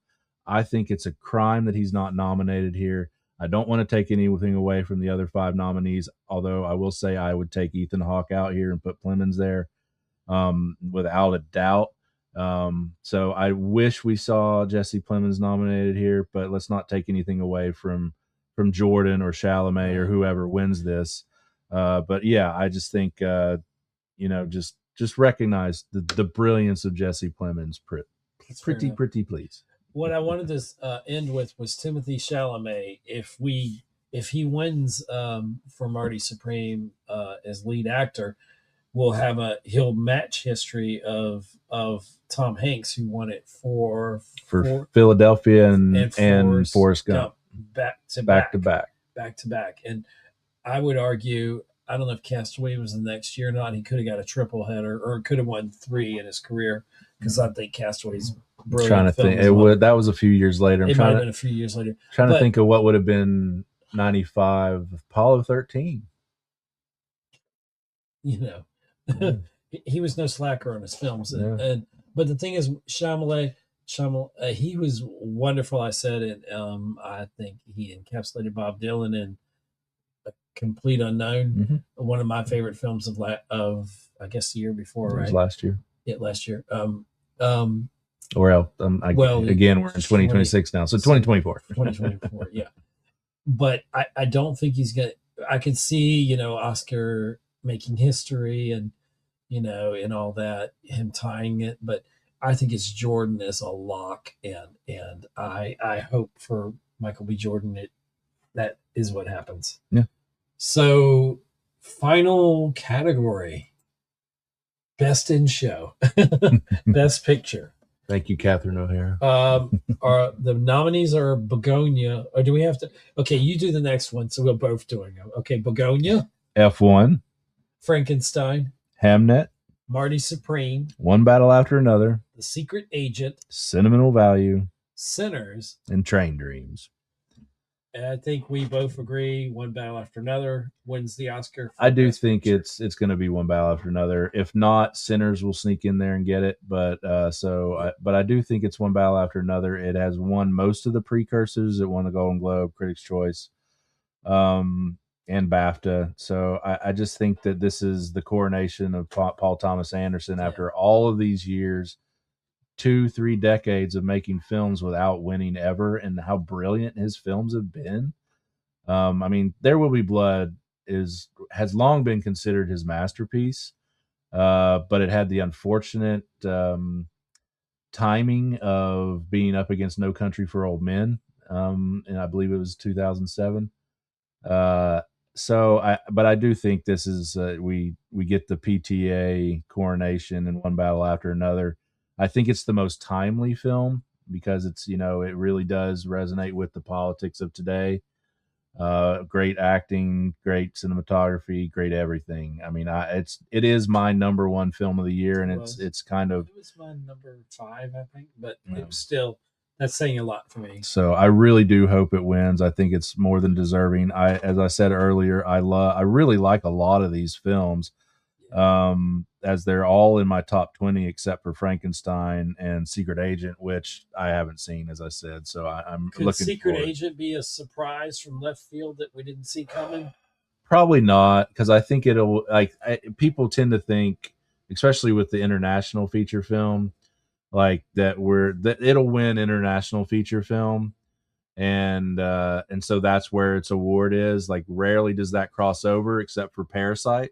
[SPEAKER 2] I think it's a crime that he's not nominated here. I don't want to take anything away from the other 5 nominees, although I will say I would take Ethan Hawke out here and put Plemons there without a doubt. So I wish we saw Jesse Plemons nominated here, but let's not take anything away from Jordan or Chalamet or whoever wins this. But yeah, I just think, just just recognize the brilliance of Jesse Plemons. Pretty please.
[SPEAKER 1] What I wanted to end with was Timothy Chalamet. If he wins for Marty Supreme as lead actor, he'll match history of Tom Hanks, who won it for
[SPEAKER 2] Philadelphia and Forrest Gump
[SPEAKER 1] back to back. And I would argue, I don't know if Castaway was the next year or not. He could have got a triple header, or could have won 3 in his career, because I think Castaway's brilliant.
[SPEAKER 2] Trying to think, that was a few years later.
[SPEAKER 1] It might have been a few years later.
[SPEAKER 2] Trying to think of what would have been 95, Apollo 13.
[SPEAKER 1] He was no slacker on his films, but the thing is, Chalamet, he was wonderful. I said it. I think he encapsulated Bob Dylan in A Complete Unknown, one of my favorite films of I guess the year before, right?
[SPEAKER 2] It was last year.
[SPEAKER 1] Yeah, last year.
[SPEAKER 2] Again, we're in 2026 now, so 2024.
[SPEAKER 1] 2024, yeah. But I don't think he's gonna. I can see, Oscar making history and and all that, him tying it, but I think it's Jordan as a lock, and I hope for Michael B. Jordan that is what happens.
[SPEAKER 2] Yeah.
[SPEAKER 1] So, final category: Best in Show, Best Picture.
[SPEAKER 2] Thank you, Catherine O'Hara.
[SPEAKER 1] The nominees are Begonia, or do we have to? Okay, you do the next one, so we'll both doing them. Okay, Begonia,
[SPEAKER 2] F1,
[SPEAKER 1] Frankenstein,
[SPEAKER 2] Hamnet,
[SPEAKER 1] Marty Supreme,
[SPEAKER 2] One Battle After Another,
[SPEAKER 1] The Secret Agent,
[SPEAKER 2] Sentimental Value,
[SPEAKER 1] Sinners,
[SPEAKER 2] and Train Dreams.
[SPEAKER 1] And I think we both agree One Battle After Another wins the Oscar.
[SPEAKER 2] I do think it's going to be One Battle After Another. If not, Sinners will sneak in there and get it. But I do think it's One Battle After Another. It has won most of the precursors. It won the Golden Globe, Critics' Choice, and BAFTA. So I just think that this is the coronation of Paul Thomas Anderson after all of these years, 2-3 decades of making films without winning ever, and how brilliant his films have been. I mean, There Will Be Blood has long been considered his masterpiece, but it had the unfortunate timing of being up against No Country for Old Men, and I believe it was 2007. But I do think this is we get the PTA coronation and One Battle After Another. I think it's the most timely film because it's it really does resonate with the politics of today. Great acting, great cinematography, great everything. I mean, it is my number one film of the year, and it's kind of,
[SPEAKER 1] it was my number 5, I think, but it was still, that's saying a lot for me.
[SPEAKER 2] So I really do hope it wins. I think it's more than deserving. As I said earlier, I really like a lot of these films, as they're all in my top 20 except for Frankenstein and Secret Agent, which I haven't seen, as I said. So I'm
[SPEAKER 1] Could
[SPEAKER 2] looking
[SPEAKER 1] Secret
[SPEAKER 2] forward.
[SPEAKER 1] Agent be a surprise from left field that we didn't see coming?
[SPEAKER 2] Probably not, because I think it'll people tend to think, especially with the international feature film, like that it'll win international feature film, and so that's where its award is. Like, rarely does that cross over, except for Parasite,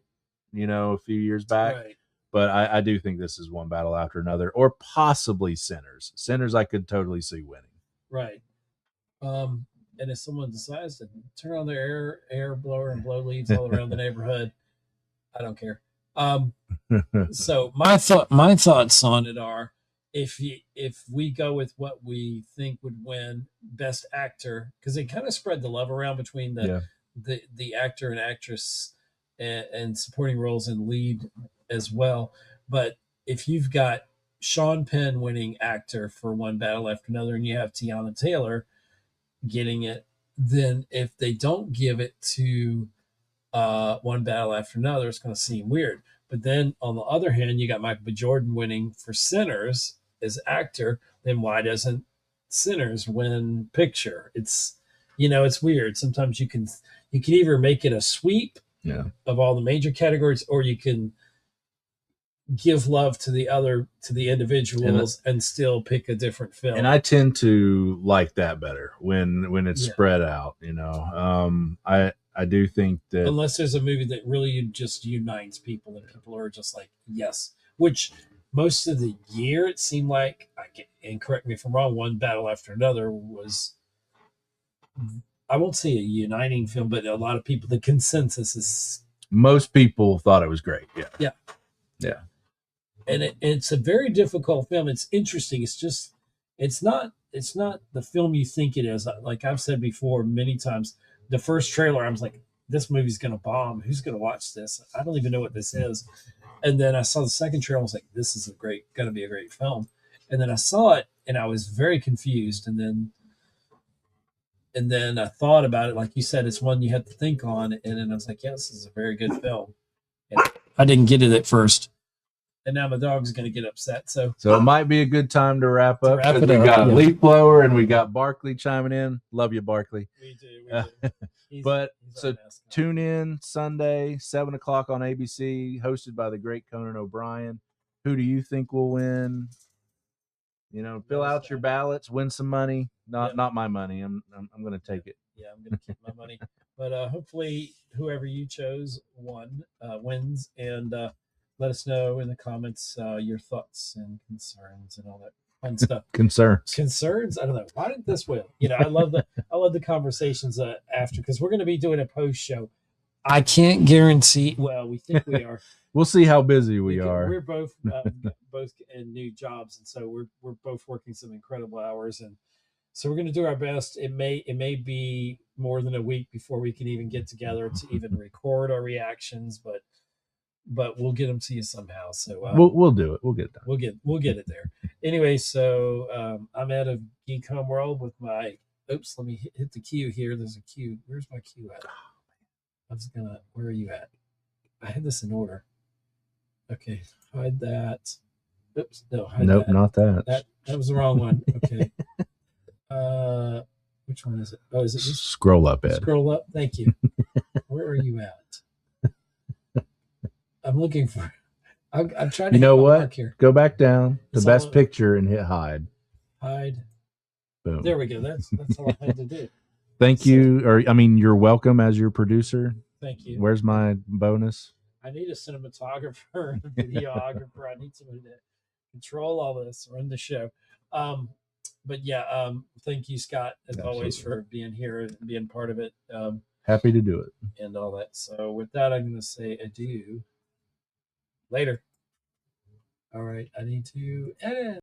[SPEAKER 2] a few years back.
[SPEAKER 1] Right.
[SPEAKER 2] But I do think this is One Battle After Another, or possibly Sinners. Sinners I could totally see winning.
[SPEAKER 1] Right. And if someone decides to turn on their air blower and blow leaves all around the neighborhood, I don't care. So my thoughts on it are, if we go with what we think would win Best Actor, because they kind of spread the love around between the actor and actress and supporting roles and lead as well. But if you've got Sean Penn winning actor for One Battle After Another, and you have Tiana Taylor getting it, then if they don't give it to One Battle After Another, it's going to seem weird. But then on the other hand, you got Michael B. Jordan winning for Sinners as actor. Then why doesn't Sinners win picture? It's it's weird. Sometimes you can either make it a sweep of all the major categories, or you can give love to the individuals and still pick a different film.
[SPEAKER 2] And I tend to like that better when it's spread out. I do think that,
[SPEAKER 1] unless there's a movie that really just unites people and people are just like, yes, which most of the year it seemed like, and correct me if I'm wrong, one battle after another was, I won't say a uniting film, but a lot of people, the consensus is
[SPEAKER 2] most people thought it was great.
[SPEAKER 1] Yeah. And it's a very difficult film. It's interesting. It's just, it's not the film you think it is. Like I've said before many times, the first trailer, I was like, this movie's going to bomb. Who's going to watch this? I don't even know what this is. And then I saw the second trailer. I was like, this is going to be a great film. And then I saw it and I was very confused. And then I thought about it. Like you said, it's one you have to think on. And then I was like, yeah, this is a very good film. And I didn't get it at first. And now my dog's going to get upset. So
[SPEAKER 2] it might be a good time to wrap up. We got Leaf Blower and we got Barkley chiming in. Love you, Barkley.
[SPEAKER 1] We do.
[SPEAKER 2] But tune in Sunday, 7:00 on ABC, hosted by the great Conan O'Brien. Who do you think will win? Fill out your ballots, win some money. Not my money. I'm going to take it.
[SPEAKER 1] Yeah, I'm going to keep my money. But hopefully, whoever you chose wins, and let us know in the comments your thoughts and concerns and all that fun stuff. Concerns? I don't know. Why didn't this win? I love the conversations after, because we're going to be doing a post show. I can't guarantee. Well, we think we are.
[SPEAKER 2] We'll see how busy we are.
[SPEAKER 1] We're both in new jobs, and so we're both working some incredible hours, and so we're going to do our best. It may be more than a week before we can even get together to even record our reactions, but we'll get them to you somehow. So
[SPEAKER 2] we'll do it. We'll get it done.
[SPEAKER 1] We'll get it there. Anyway, so I'm out of Geek Homeworld with my. Oops, let me hit the cue here. There's a cue. Where's my cue at? Where are you at? I had this in order. Okay, hide that. Oops, no, hide
[SPEAKER 2] nope,
[SPEAKER 1] that.
[SPEAKER 2] Not that.
[SPEAKER 1] That was the wrong one. Okay. Which one is it? Oh, is it this?
[SPEAKER 2] Scroll up, Ed.
[SPEAKER 1] Scroll up. Thank you. Where are you at? I'm looking for. I'm trying to.
[SPEAKER 2] You know what?
[SPEAKER 1] Mark here.
[SPEAKER 2] Go back down to best picture and hit hide.
[SPEAKER 1] Hide.
[SPEAKER 2] Boom.
[SPEAKER 1] There we go. That's all I had to do.
[SPEAKER 2] Thank you. You're welcome as your producer.
[SPEAKER 1] Thank you.
[SPEAKER 2] Where's my bonus?
[SPEAKER 1] I need a cinematographer, a videographer. I need somebody to control all this, run the show. But yeah, thank you, Scott, as always, for being here and being part of it.
[SPEAKER 2] Happy to do it.
[SPEAKER 1] And all that. So with that, I'm going to say adieu. Later. All right. I need to edit.